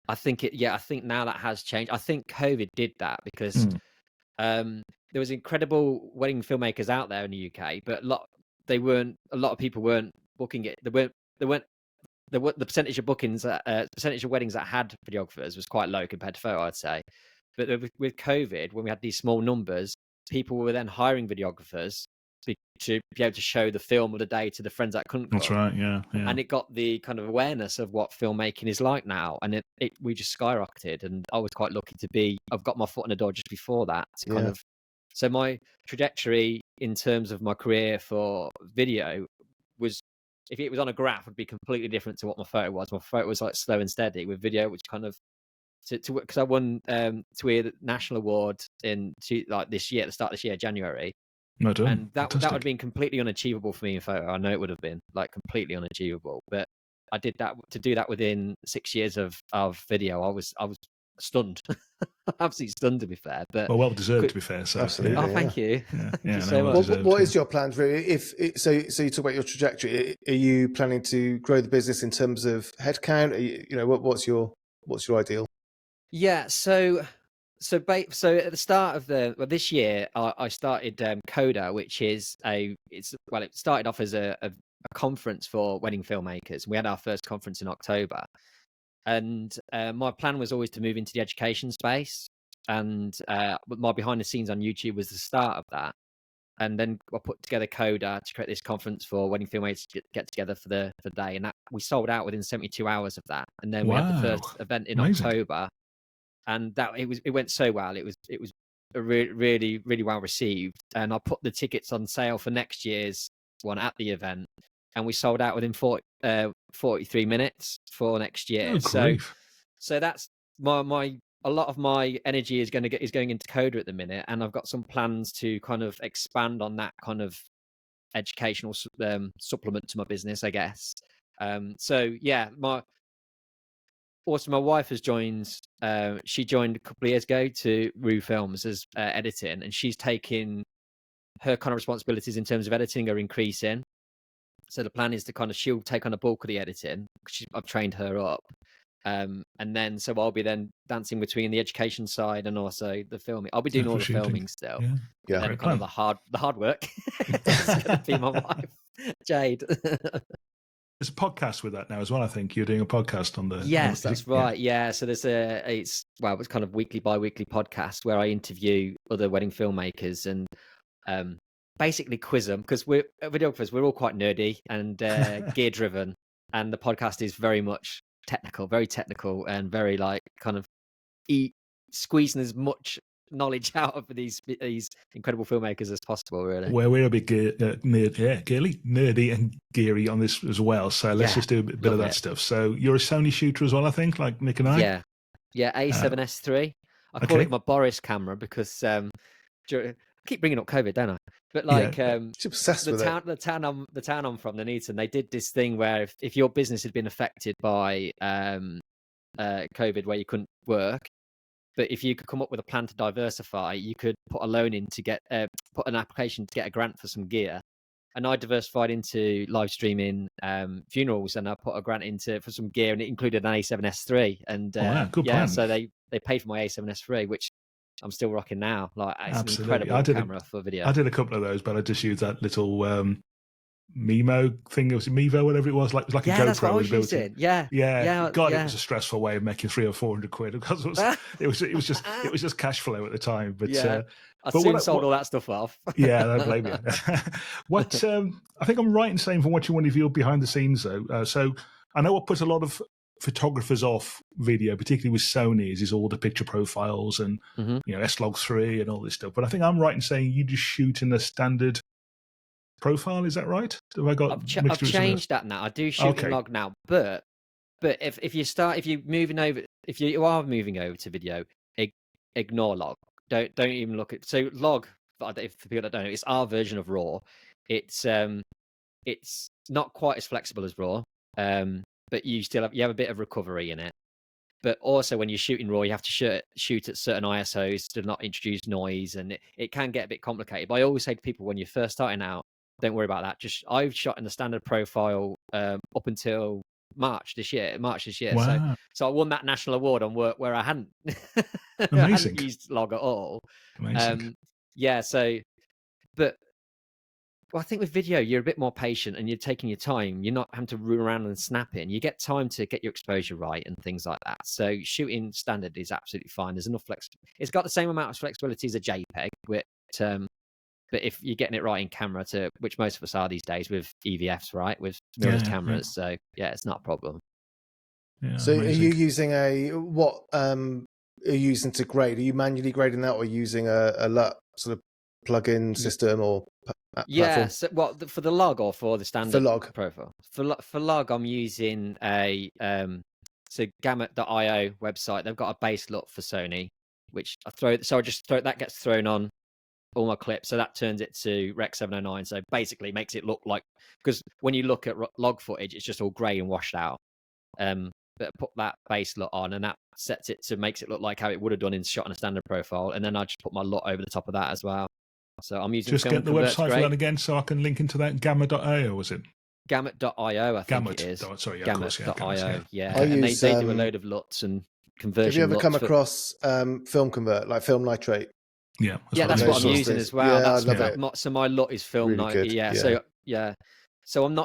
I think I think now that has changed. I think COVID did that, because there was incredible wedding filmmakers out there in the UK, but a lot of people weren't booking it. The percentage of bookings, percentage of weddings that had videographers was quite low compared to photo, I'd say. But with COVID, when we had these small numbers, people were then hiring videographers to be able to show the film of the day to the friends that couldn't come. That's right, yeah. And it got the kind of awareness of what filmmaking is like now, and we just skyrocketed. And I was quite lucky I've got my foot in the door just before that. So my trajectory in terms of my career for video was if it was on a graph, would be completely different to what my photo was. My photo was like slow and steady. With video, which kind of because I won the National Award this year, at the start of this year, January. No, and that fantastic. would have been completely unachievable for me in photo. I know it would have been like completely unachievable, but I did that to do that within 6 years of video. I was stunned, absolutely stunned, to be fair. But well deserved, to be fair. So absolutely. Oh, thank you. Yeah, Thank you so much. What is your plans, really? So you talk about your trajectory. Are you planning to grow the business in terms of headcount? What's your ideal? Yeah. So at the start of this year, I started Coda, which is it started off as a conference for wedding filmmakers. We had our first conference in October, and my plan was always to move into the education space. And my behind the scenes on YouTube was the start of that. And then I put together Coda to create this conference for wedding filmmakers to get together for the day, and that we sold out within 72 hours of that. And then we had the first event in October. And that it went so well. It was really, really well received. And I put the tickets on sale for next year's one at the event, and we sold out within 43 minutes for next year. Oh, so that's a lot of my energy is going into Coda at the minute, and I've got some plans to kind of expand on that kind of educational supplement to my business, I guess. So yeah, Also, my wife has joined. She joined a couple of years ago to Roo Films as editing, and she's taking her kind of responsibilities in terms of editing are increasing. So the plan is to she'll take on a bulk of the editing. I've trained her up, and then so I'll be then dancing between the education side and also the filming. I'll be doing all the filming still. Yeah. Then kind of the hard work is going to be my wife, Jade. There's a podcast with that now as well. I think you're doing a podcast on the. Yes, that's right. Yeah. So there's it's kind of bi-weekly podcast where I interview other wedding filmmakers and basically quiz them, because we're videographers. We're all quite nerdy and gear driven, and the podcast is very much very technical, and very kind of squeezing as much knowledge out of these incredible filmmakers as possible, really. Where we're a bit nerdy and geary on this as well, so let's just do a bit of that stuff. So you're a Sony shooter as well, I think, like Nick and I. Yeah, A7S3. I call it my Boris camera because I keep bringing up COVID, don't I? But obsessed with the town I'm from, the Nuneaton, they did this thing where if your business had been affected by COVID, where you couldn't work, but if you could come up with a plan to diversify, you could put a loan in to get put an application to get a grant for some gear. And I diversified into live streaming funerals, and I put a grant for some gear, and it included an A7S3. And good plan. So they paid for my A7S3, which I'm still rocking now. It's an incredible camera for video. I did a couple of those, but I just used that little Mimo thing. It was Mevo, whatever it was. It was like a GoPro. That's what I was using. Yeah. God, it was a stressful way of making 300 or 400 quid, because it was just cash flow at the time. But I soon sold all that stuff off. Yeah, I don't blame you. I think I'm right in saying, from watching one of your behind the scenes though. So I know what put a lot of photographers off video, particularly with Sony, is all the picture profiles and S-Log3 and all this stuff. But I think I'm right in saying you just shoot in a standard profile. Is that right? Have I got? I've changed that now. I do shoot in log now, but if you are moving over to video, ignore log. Don't even look at. So log, for people that don't know, it's our version of RAW. It's not quite as flexible as RAW, but you have a bit of recovery in it. But also, when you're shooting RAW, you have to shoot at certain ISOs to not introduce noise, and it can get a bit complicated. But I always say to people, when you're first starting out, don't worry about that. I've shot in the standard profile up until March this year. Wow. So I won that national award on work where I hadn't, used log at all. Amazing. But I think with video, you're a bit more patient and you're taking your time. You're not having to run around and snap in. You get time to get your exposure right and things like that. So shooting standard is absolutely fine. There's enough flexibility. It's got the same amount of flexibility as a JPEG, but if you're getting it right in camera, which most of us are these days with EVFs, right, with mirrorless cameras, so it's not a problem. Yeah, so amazing. Are you using what are you using to grade? Are you manually grading that, or using a LUT sort of plug-in system or Yeah. So what for the log or for the standard for log profile? For log, I'm using a so Gamut.io website. They've got a base LUT for Sony, which I just throw that gets thrown on all my clips, so that turns it to Rec 709. So basically, makes it look like, because when you look at log footage, it's just all grey and washed out. But put that base LUT on, and that makes it look like how it would have done in shot on a standard profile, and then I just put my LUT over the top of that as well. So I'm using just get the website for that again, so I can link into that. Gamma.io, was it? Gamut.io, I think it is. Sorry, Gamut.io, yeah. And they do a load of LUTs and conversion. Have you ever come across Film Convert, like film nitrate? Yeah, that's what I'm using as well. Yeah, I love it. So my LUT is film nitrate. Yeah. So I'm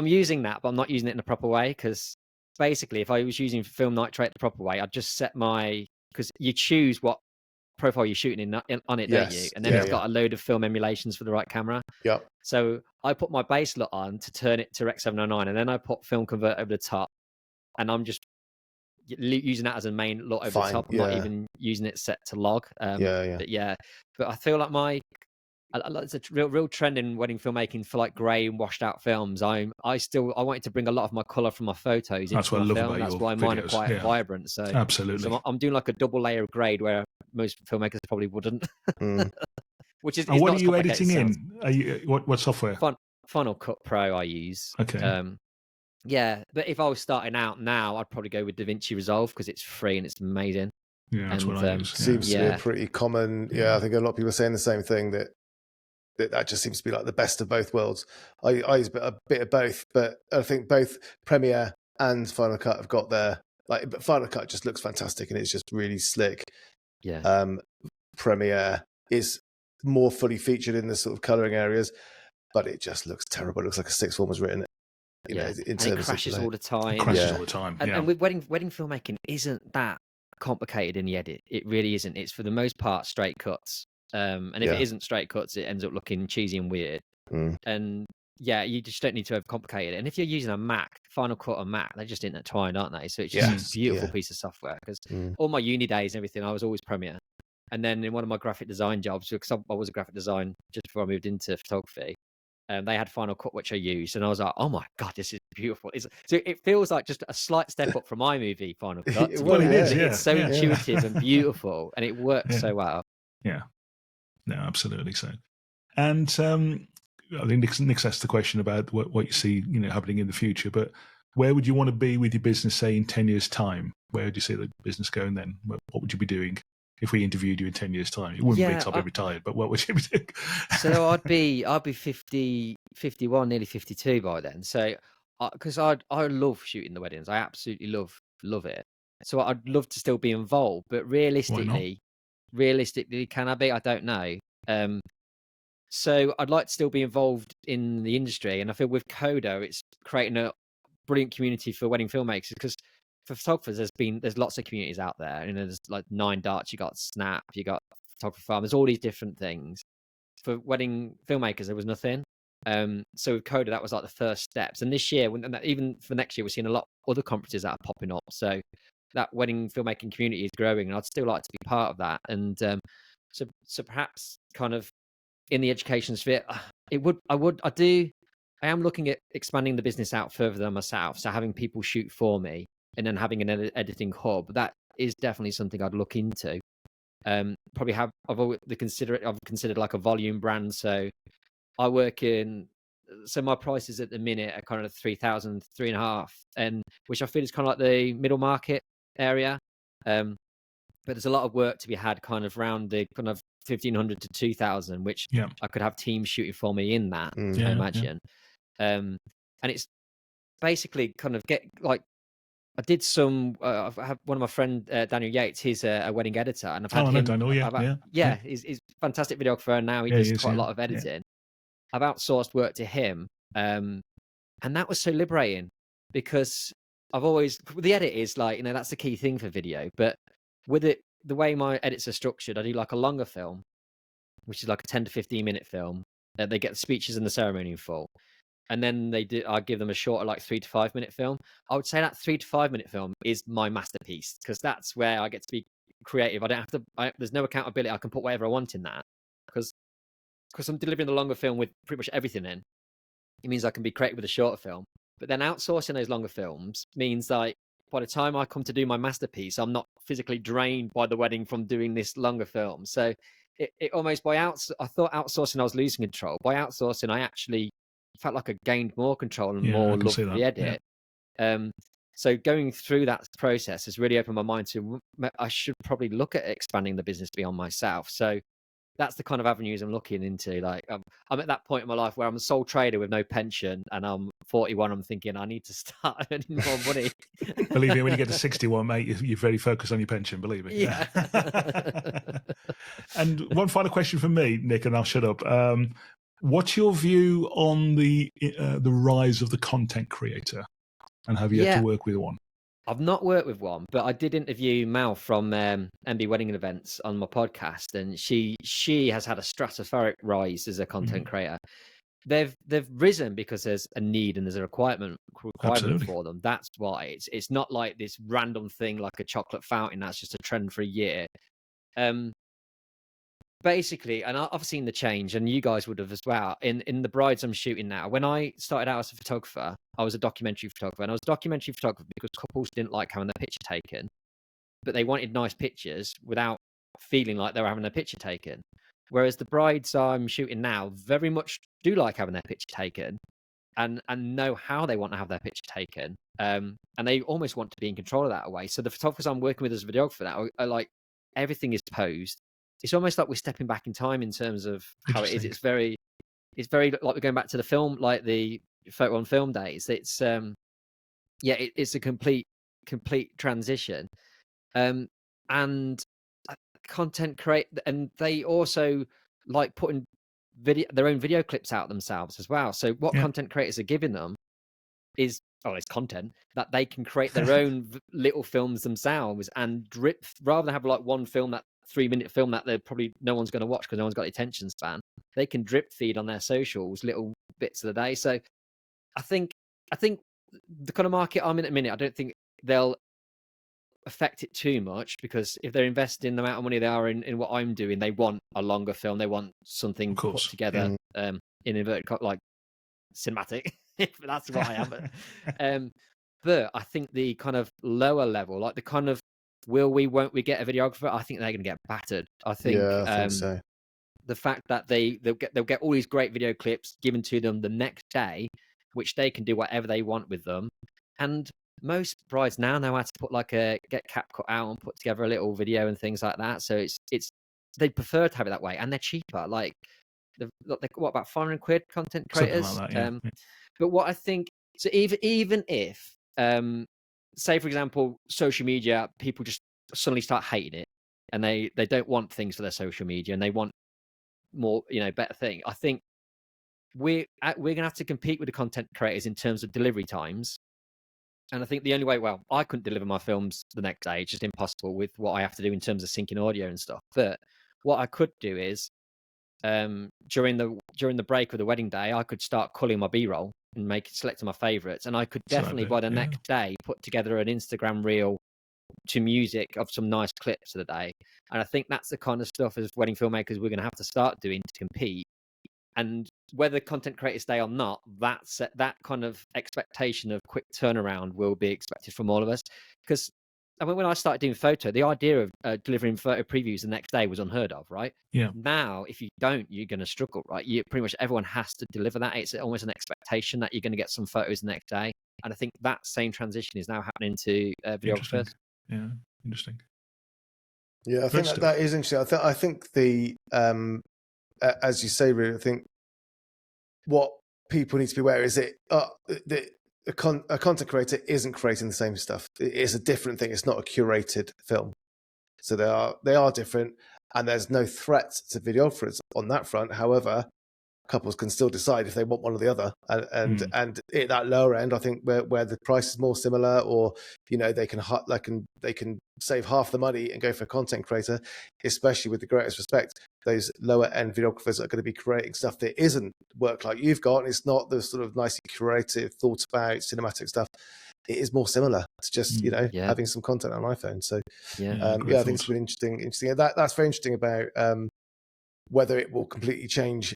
using that, but I'm not using it in a proper way, because basically, if I was using film nitrate the proper way, I'd just set because you choose what profile you're shooting on it, don't you? And then it's got a load of film emulations for the right camera. Yeah. So I put my base LUT on to turn it to Rec 709, and then I put Film Convert over the top, and I'm just using that as a main LUT over the top. I'm not even using it set to log. But I feel like it's a real trend in wedding filmmaking for like grey and washed out films. I wanted to bring a lot of my colour from my photos into my film. That's why mine are quite vibrant. So absolutely. So I'm doing like a double layer of grade where most filmmakers probably wouldn't. Which is. And what are you editing in? Are you what software? Final Cut Pro I use. Okay. Yeah, but if I was starting out now, I'd probably go with DaVinci Resolve because it's free and it's amazing. Yeah, that's what I use. Seems to be a pretty common. Yeah, I think a lot of people are saying the same thing, that just seems to be like the best of both worlds. I use a bit of both, but I think both Premiere and Final Cut have got their but Final Cut just looks fantastic and it's just really slick. Yeah. Premiere is more fully featured in the sort of colouring areas, but it just looks terrible. It looks like a sixth form was written. In terms it crashes all the time. And with wedding filmmaking isn't that complicated in the edit. It really isn't. It's for the most part straight cuts. And if it isn't straight cuts, it ends up looking cheesy and weird. And you just don't need to overcomplicate it. And if you're using a Mac, Final Cut or Mac, they're just intertwined, aren't they? So it's just a beautiful piece of software. Because all my uni days and everything, I was always Premiere. And then in one of my graphic design jobs, because I was a graphic design just before I moved into photography, they had Final Cut, which I used, and I was like, "Oh my god, this is beautiful!" So it feels like just a slight step up from iMovie Final Cut. Well, it is. It's so intuitive and beautiful, and it works so well. Yeah, no, absolutely so. And I think Nick's asked the question about what you see, happening in the future. But where would you want to be with your business, say, in 10 years' time? Where would you see the business going then? What would you be doing if we interviewed you in 10 years' time? It wouldn't be until I'd be retired, but what would you be doing? So I'd be 50, 51, nearly 52 by then. So because I love shooting the weddings, I absolutely love it. So I'd love to still be involved, but realistically, can I be? I don't know. So I'd like to still be involved in the industry, and I feel with Coda, it's creating a brilliant community for wedding filmmakers, because for photographers, there's lots of communities out there. There's like 9 Darts, you got Snap, you got Photography Farm. There's all these different things. For wedding filmmakers, there was nothing. So with Coda, that was like the first steps. And this year, even for next year, we're seeing a lot of other conferences that are popping up. So that wedding filmmaking community is growing, and I'd still like to be part of that. And so perhaps kind of in the education sphere, I am looking at expanding the business out further than myself. So having people shoot for me, and then having an editing hub, that is definitely something I'd look into. I've considered like a volume brand. So I work so my prices at the minute are kind of 3,000, 3.5, and which I feel is kind of like the middle market area. But there's a lot of work to be had kind of around the kind of 1,500 to 2,000, which I could have teams shooting for me in that, I imagine. And it's basically kind of I did some. I have one of my friend Daniel Yates. He's a wedding editor, and I've had him. Daniel, he's a fantastic videographer, and now he does quite a lot of editing. I've outsourced work to him, and that was so liberating, because the edit is like, that's the key thing for video. But with it, the way my edits are structured, I do like a longer film, which is like a 10 to 15 minute film. They get the speeches and the ceremony in full. And then I give them a shorter, like 3 to 5 minute film. I would say that 3 to 5 minute film is my masterpiece, because that's where I get to be creative. I don't have to. There's no accountability. I can put whatever I want in that, because because I'm delivering the longer film with pretty much everything in, it means I can be creative with a shorter film. But then outsourcing those longer films means like by the time I come to do my masterpiece, I'm not physically drained by the wedding from doing this longer film. So it almost I thought outsourcing I was losing control. By outsourcing, I actually felt like I gained more control and more love for the edit. So going through that process has really opened my mind to I should probably look at expanding the business beyond myself. So that's the kind of avenues I'm looking into. Like I'm at that point in my life where I'm a sole trader with no pension, and I'm 41. I'm thinking I need to start earning more money. Believe me, when you get to 61, mate, you're very focused on your pension. Believe me. Yeah. And one final question from me, Nick, and I'll shut up. What's your view on the rise of the content creator, and have you had to work with one? I've not worked with one, but I did interview Mal from MB Wedding Events on my podcast, and she has had a stratospheric rise as a content creator. They've risen because there's a need and there's a requirement for them. That's why it's not like this random thing like a chocolate fountain that's just a trend for a year. Basically, and I've seen the change, and you guys would have as well, in the brides I'm shooting now. When I started out as a photographer, I was a documentary photographer, and I was a documentary photographer because couples didn't like having their picture taken, but they wanted nice pictures without feeling like they were having their picture taken. Whereas the brides I'm shooting now very much do like having their picture taken and know how they want to have their picture taken. And they almost want to be in control of that away. So the photographers I'm working with as a videographer now are like, everything is posed. It's almost like we're stepping back in time in terms of how it is. It's very like we're going back to the film, like the photo on film days. It's it's a complete transition. And content and they also like putting their own video clips out themselves as well. So what content creators are giving them is it's content that they can create their own little films themselves and drip, rather than have like one film, that 3-minute film that they're probably no one's going to watch because no one's got the attention span. They can drip feed on their socials little bits of the day. So I think the kind of market I'm in at the minute, I don't think they'll affect it too much, because if they're investing the amount of money they are in what I'm doing, they want a longer film. They want something put together in inverted like cinematic. That's what I am. But I think the kind of lower level, like the kind of won't we get a videographer, I think they're going to get battered. I think so. The fact that they'll get all these great video clips given to them the next day, which they can do whatever they want with them. And most brides now know how to put get CapCut out and put together a little video and things like that. So it's they prefer to have it that way, and they're cheaper. Like what about £500 content creators? Something like that, But what I think, so even if say for example social media, people just suddenly start hating it and they don't want things for their social media and they want more better thing, I think we're gonna have to compete with the content creators in terms of delivery times. And I think the only way, I couldn't deliver my films the next day. It's just impossible with what I have to do in terms of syncing audio and stuff. But what I could do is during the break of the wedding day, I could start culling my B-roll and selecting my favorites, and I could definitely by the next day put together an Instagram reel to music of some nice clips of the day. And I think that's the kind of stuff as wedding filmmakers we're going to have to start doing to compete. And whether content creators stay or not, that kind of expectation of quick turnaround will be expected from all of us. Because I mean, when I started doing photo, the idea of delivering photo previews the next day was unheard of, right? Yeah. Now, if you don't, you're going to struggle, right? Pretty much everyone has to deliver that. It's almost an expectation that you're going to get some photos the next day. And I think that same transition is now happening to videographers. Yeah, interesting. Yeah, I think that is interesting. I think the as you say, Roo, I think what people need to be aware is that a content creator isn't creating the same stuff. It's a different thing. It's not a curated film. So they are different, and there's no threat to videographers on that front. However, couples can still decide if they want one or the other, and at that lower end, I think where the price is more similar, or they can save half the money and go for a content creator. Especially with the greatest respect, those lower end videographers are going to be creating stuff that isn't work like you've got. And it's not the sort of nicely curated, thought about cinematic stuff. It is more similar to just having some content on iPhone. So I think it's really interesting. That's very interesting about whether it will completely change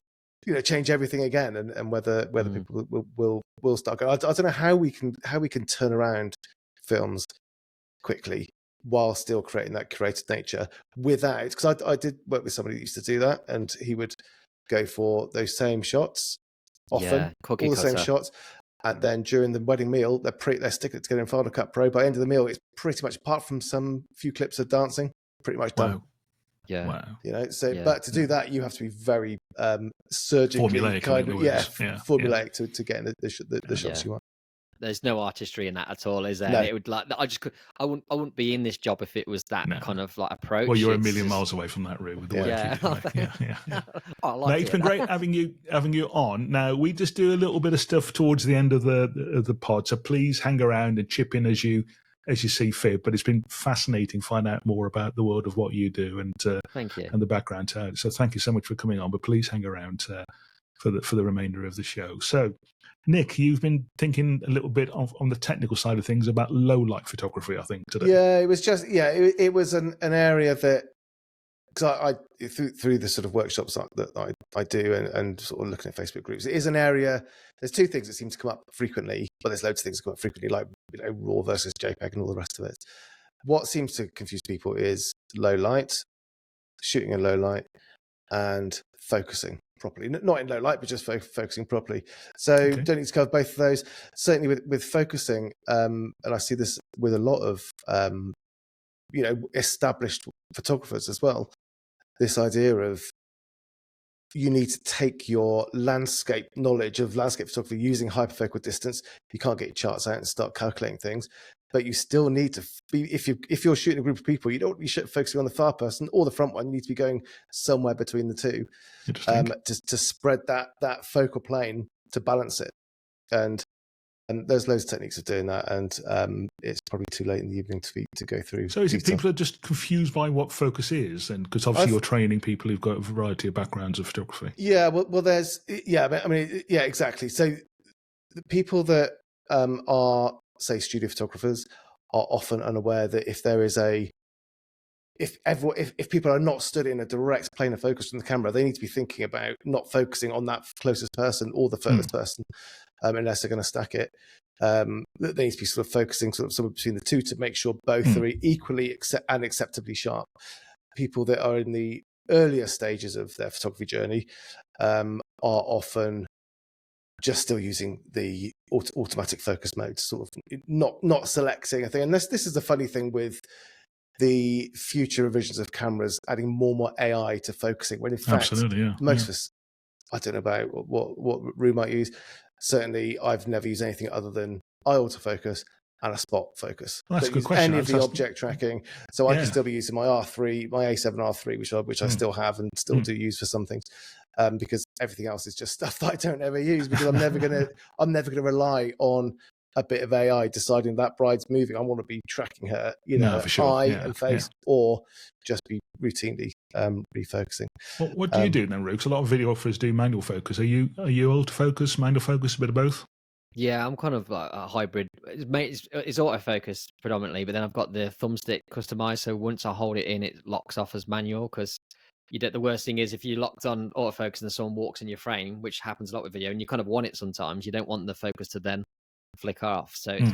change everything again, and whether people will start going. I don't know how we can turn around films quickly while still creating that curated nature without, because I did work with somebody who used to do that, and he would go for those same shots often, all the same shots, and then during the wedding meal they're sticking it together in Final Cut Pro. By the end of the meal, it's pretty much, apart from some few clips of dancing, pretty much done. Wow. Yeah. Wow. But to do that, you have to be very surgically formulaic, formulaic to get in the shots you want. There's no artistry in that at all, is there? No. It would I wouldn't be in this job if it was that kind of like approach. Well, you're a million miles away from that, Roo, with the work you do. Yeah. It's been great having you on. Now, we just do a little bit of stuff towards the end of the pod, so please hang around and chip in as you see fit. But it's been fascinating finding out more about the world of what you do and thank you, and the background to it. So thank you so much for coming on. But please hang around for the remainder of the show. So, Nick, you've been thinking a little bit on the technical side of things about low light photography, I think, today. Yeah, it was just it was an area that, because I through the sort of workshops that I do and sort of looking at Facebook groups, it is an area. There's two things that seem to come up frequently, but there's loads of things that come up frequently, like RAW versus JPEG and all the rest of it. What seems to confuse people is low light, shooting in low light, and focusing properly. Not in low light, but just focusing properly. So don't need to cover both of those. Certainly with focusing, and I see this with a lot of established photographers as well. This idea of you need to take your landscape knowledge of landscape photography using hyperfocal distance. You can't get your charts out and start calculating things, but you still need to be, if you're shooting a group of people, you don't be focusing on the far person or the front one. You need to be going somewhere between the two, to spread that focal plane to balance it. And there's loads of techniques of doing that, and it's probably too late in the evening to go through. So is it people are just confused by what focus is, and because obviously you're training people who've got a variety of backgrounds of photography? Yeah, well, there's exactly. So the people that are, say, studio photographers are often unaware that if people are not stood in a direct plane of focus from the camera, they need to be thinking about not focusing on that closest person or the furthest person, unless they're going to stack it. They need to be sort of focusing sort of somewhere between the two to make sure both are equally and acceptably sharp. People that are in the earlier stages of their photography journey are often just still using the automatic focus mode, sort of not selecting a thing. And this is the funny thing with the future revisions of cameras, adding more and more AI to focusing, when in fact, most of us, I don't know about what Roo might use. Certainly, I've never used anything other than eye autofocus and a spot focus. Well, that's a good question. Any of the object tracking. So I can still be using my R3, my A7 R3, which I still have and still do use for some things. Because everything else is just stuff that I don't ever use, because I'm never gonna rely on a bit of AI deciding that bride's moving. I want to be tracking her, eye and face, or just be routinely refocusing. What do you do then, Roo? Because a lot of videographers do manual focus. Are you autofocus, manual focus, a bit of both? Yeah, I'm kind of like a hybrid. It's autofocus predominantly, but then I've got the thumbstick customized. So once I hold it in, it locks off as manual, because the worst thing is if you locked on autofocus and someone walks in your frame, which happens a lot with video, and you kind of want it sometimes. You don't want the focus to then flicker off. So it's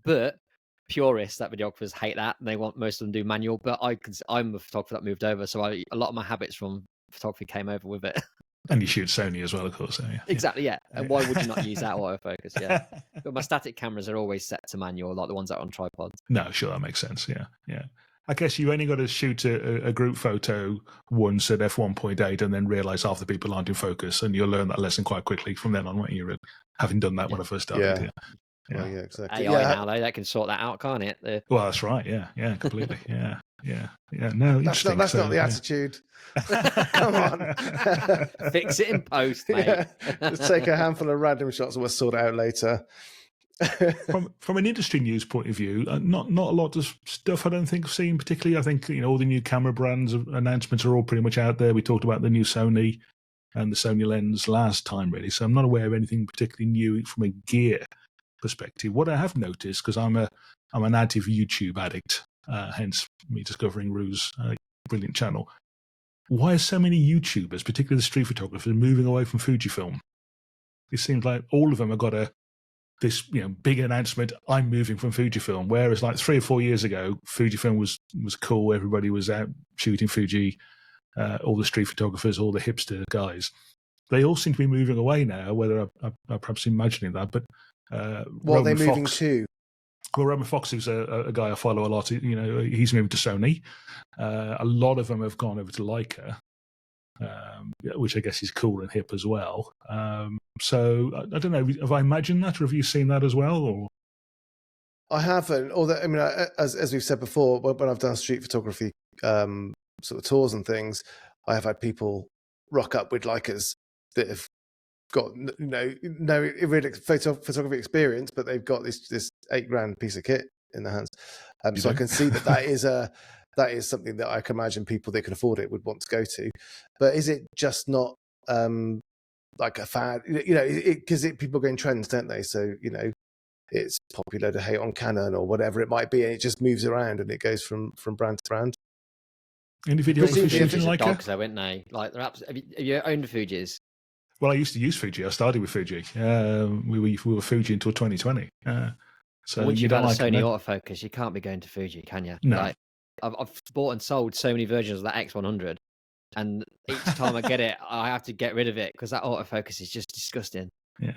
but purists, that videographers hate that, and they want most of them do manual. But I'm a photographer that moved over, so a lot of my habits from photography came over with it. And you shoot Sony as well, of course. Exactly, yeah. And why would you not use that autofocus? Yeah. But my static cameras are always set to manual, like the ones that are on tripods. No, sure, that makes sense. Yeah. I guess you only got to shoot a group photo once at f1.8 and then realise half the people aren't in focus, and you'll learn that lesson quite quickly from then on, won't you? Having done that when I first started. Yeah, exactly. AI now, though, that can sort that out, can't it? Well, that's right. Yeah, completely. Yeah. No, that's not the attitude. Come on, fix it in post, mate. Let's take a handful of random shots and we'll sort it out later. From an industry news point of view, not a lot of stuff I don't think I've seen particularly. I think all the new camera brands announcements are all pretty much out there. We talked about the new Sony and the Sony lens last time, really. So I'm not aware of anything particularly new from a gear perspective. What I have noticed, because I'm an active YouTube addict, hence me discovering Roo's brilliant channel. why are so many YouTubers, particularly the street photographers, moving away from Fujifilm? It seems like all of them have got this big announcement, I'm moving from Fujifilm, whereas like 3 or 4 years ago, Fujifilm was cool, everybody was out shooting Fuji, all the street photographers, all the hipster guys. They all seem to be moving away now, whether I'm perhaps imagining that, but what are they moving to? Well, Roman Fox is a guy I follow a lot. He's moved to Sony. A lot of them have gone over to Leica, which I guess is cool and hip as well. So I don't know. Have I imagined that, or have you seen that as well? Or I haven't. Although I mean, as we've said before, when I've done street photography sort of tours and things, I have had people rock up with Leicas that have got no really photography experience, but they've got this $8,000 piece of kit in their hands. So I can see that is something that I can imagine people that can afford it would want to go to. But is it just not like a fad? Because people go in trends, don't they? So it's popular to hate on Canon or whatever it might be, and it just moves around and it goes from brand to brand. Any videographers shooting Leica? Dogs, though, weren't they? Like have you owned Fujis? Well, I used to use Fuji. I started with Fuji. We were Fuji until 2020. So once you've had a Sony autofocus, you can't be going to Fuji, can you? No. Like, I've bought and sold so many versions of that X100, and each time I get it, I have to get rid of it because that autofocus is just disgusting. Yeah,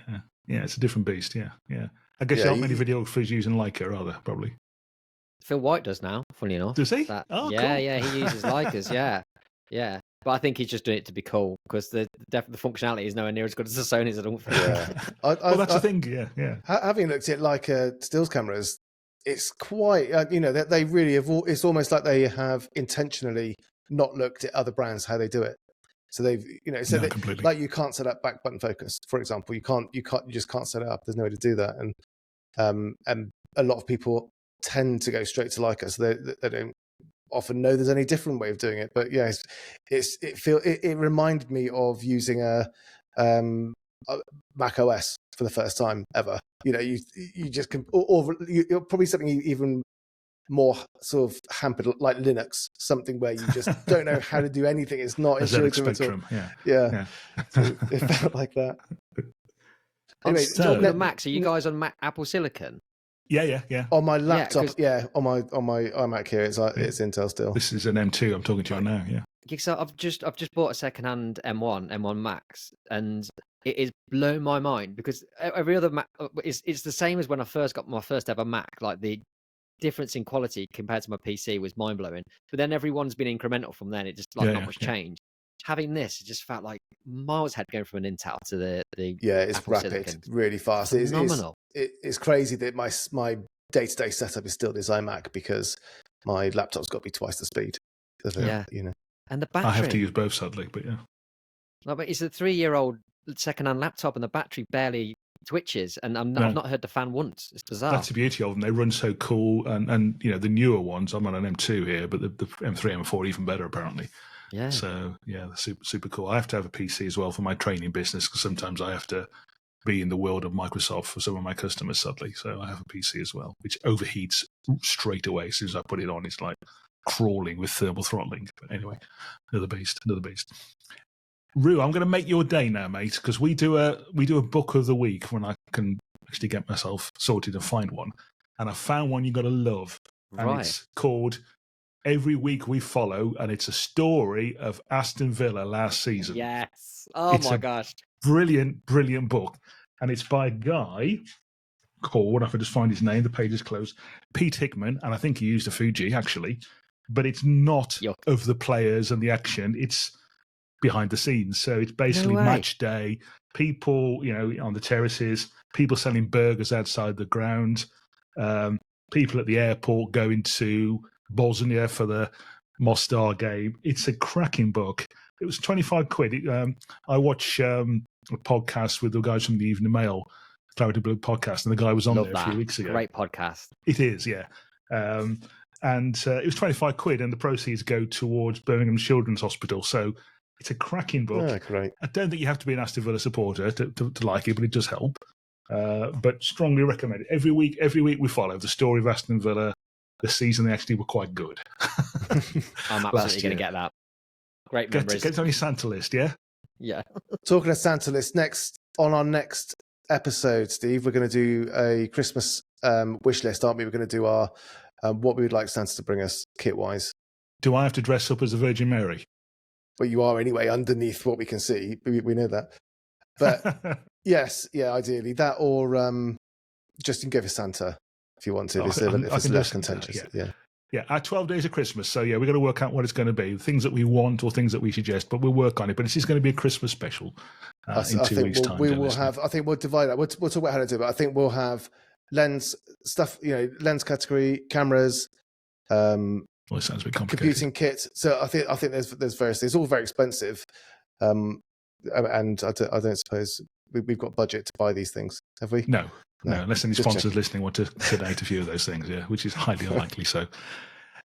it's a different beast. Yeah. I guess there aren't many videographers using Leica, are there? Probably. Phil White does now. Funny enough. Does he? Yeah, cool. He uses Leicas. Yeah. But I think he's just doing it to be cool because the functionality is nowhere near as good as the Sony's. I don't think. Yeah. Well, that's the thing. Yeah. Having looked at Leica stills cameras, it's quite they really have. It's almost like they have intentionally not looked at other brands how they do it. So they've completely. Like you can't set up back button focus, for example. You just can't set it up. There's no way to do that, and a lot of people tend to go straight to Leica, so they don't often know there's any different way of doing it. But yeah, it reminded me of using a Mac OS for the first time ever. You just can, or you're probably something even more sort of hampered, like Linux, something where you just don't know how to do anything. It's not intuitive at all. Yeah. So it felt like that. Anyway, talking of Macs, are you guys on Apple Silicon? Yeah. On my laptop, on my iMac here, it's Intel still. This is an M2 I'm talking to you now. Yeah. So I've just bought a second-hand M1 Max, and it is blown my mind because every other Mac, it's the same as when I first got my first ever Mac. Like the difference in quality compared to my PC was mind-blowing. But then everyone's been incremental from then. It just not much change. Having this, it just felt like miles ahead going from an Intel to the it's Apple rapid, Silicon. really fast. It's phenomenal. It's crazy that my day-to-day setup is still this iMac because my laptop's got to be twice the speed. And the battery. I have to use both, sadly, but yeah. No, but it's a 3-year-old second-hand laptop, and the battery barely twitches, and I've not heard the fan once. It's bizarre. That's the beauty of them. They run so cool, and the newer ones. I'm on an M2 here, but the M3, M4 are even better apparently. Yeah. So yeah, super super cool. I have to have a PC as well for my training business because sometimes I have to be in the world of Microsoft for some of my customers, sadly. So I have a PC as well, which overheats straight away as soon as I put it on. It's like crawling with thermal throttling. But anyway, another beast. Roo, I'm going to make your day now, mate, because we do a book of the week when I can actually get myself sorted and find one. And I found one you've got to love. And it's called Every Week We Follow, and it's a story of Aston Villa last season. Yes. Oh, my gosh. Brilliant book. And it's by a guy called, if I just find his name, the page is closed, Pete Hickman, and I think he used a Fuji, actually. But it's not of the players and the action. It's behind the scenes. So it's basically match day, people, on the terraces, people selling burgers outside the ground, people at the airport going to Bosnia for the Mostar game. It's a cracking book. It was 25 quid. I watch a podcast with the guys from the Evening Mail, Clarity Blue podcast, and the guy was on there a few weeks ago. Great podcast. It is, yeah. And it was 25 quid, and the proceeds go towards Birmingham Children's Hospital. So it's a cracking book. Yeah, great. I don't think you have to be an Aston Villa supporter to like it, but it does help. But strongly recommend it. Every week we follow the story of Aston Villa. The season they actually were quite good. I'm absolutely going to get that. Great memories. Get on your Santa list, yeah? Yeah. Talking of Santa list, on our next episode, Steve, we're going to do a Christmas wish list, aren't we? We're going to do our what we would like Santa to bring us kit-wise. Do I have to dress up as a Virgin Mary? Well, you are anyway, underneath what we can see. We know that. But yes, yeah, ideally that, or just you can go for Santa if you want to. If it's less contentious. Yeah, our 12 days of Christmas. So, yeah, we're going to work out what it's going to be, things that we want or things that we suggest, but we'll work on it. But it's just going to be a Christmas special in 2 weeks' time. We will have, I think we'll divide that. We'll talk about how to do it. But I think we'll have lens stuff, lens category, cameras, well, it sounds a bit complicated. Computing kit. So I think there's various things. It's all very expensive. And I don't suppose we've got budget to buy these things, have we? No, unless any sponsors listening want to donate a few of those things, yeah, which is highly unlikely. So,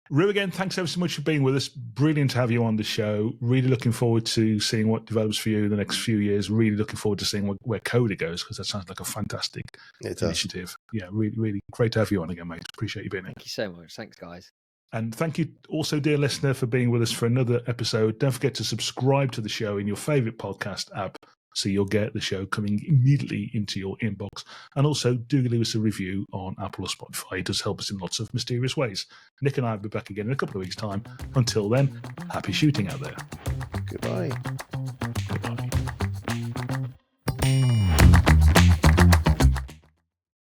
Roo, again, thanks ever so much for being with us. Brilliant to have you on the show. Really looking forward to seeing what develops for you in the next few years. Really looking forward to seeing where Coda goes, because that sounds like a fantastic initiative. Yeah, really, really great to have you on again, mate. Appreciate you being here. Thank you so much. Thanks, guys. And thank you also, dear listener, for being with us for another episode. Don't forget to subscribe to the show in your favourite podcast app, so you'll get the show coming immediately into your inbox. And also, do leave us a review on Apple or Spotify. It does help us in lots of mysterious ways. Nick and I will be back again in a couple of weeks' time. Until then, happy shooting out there. Goodbye.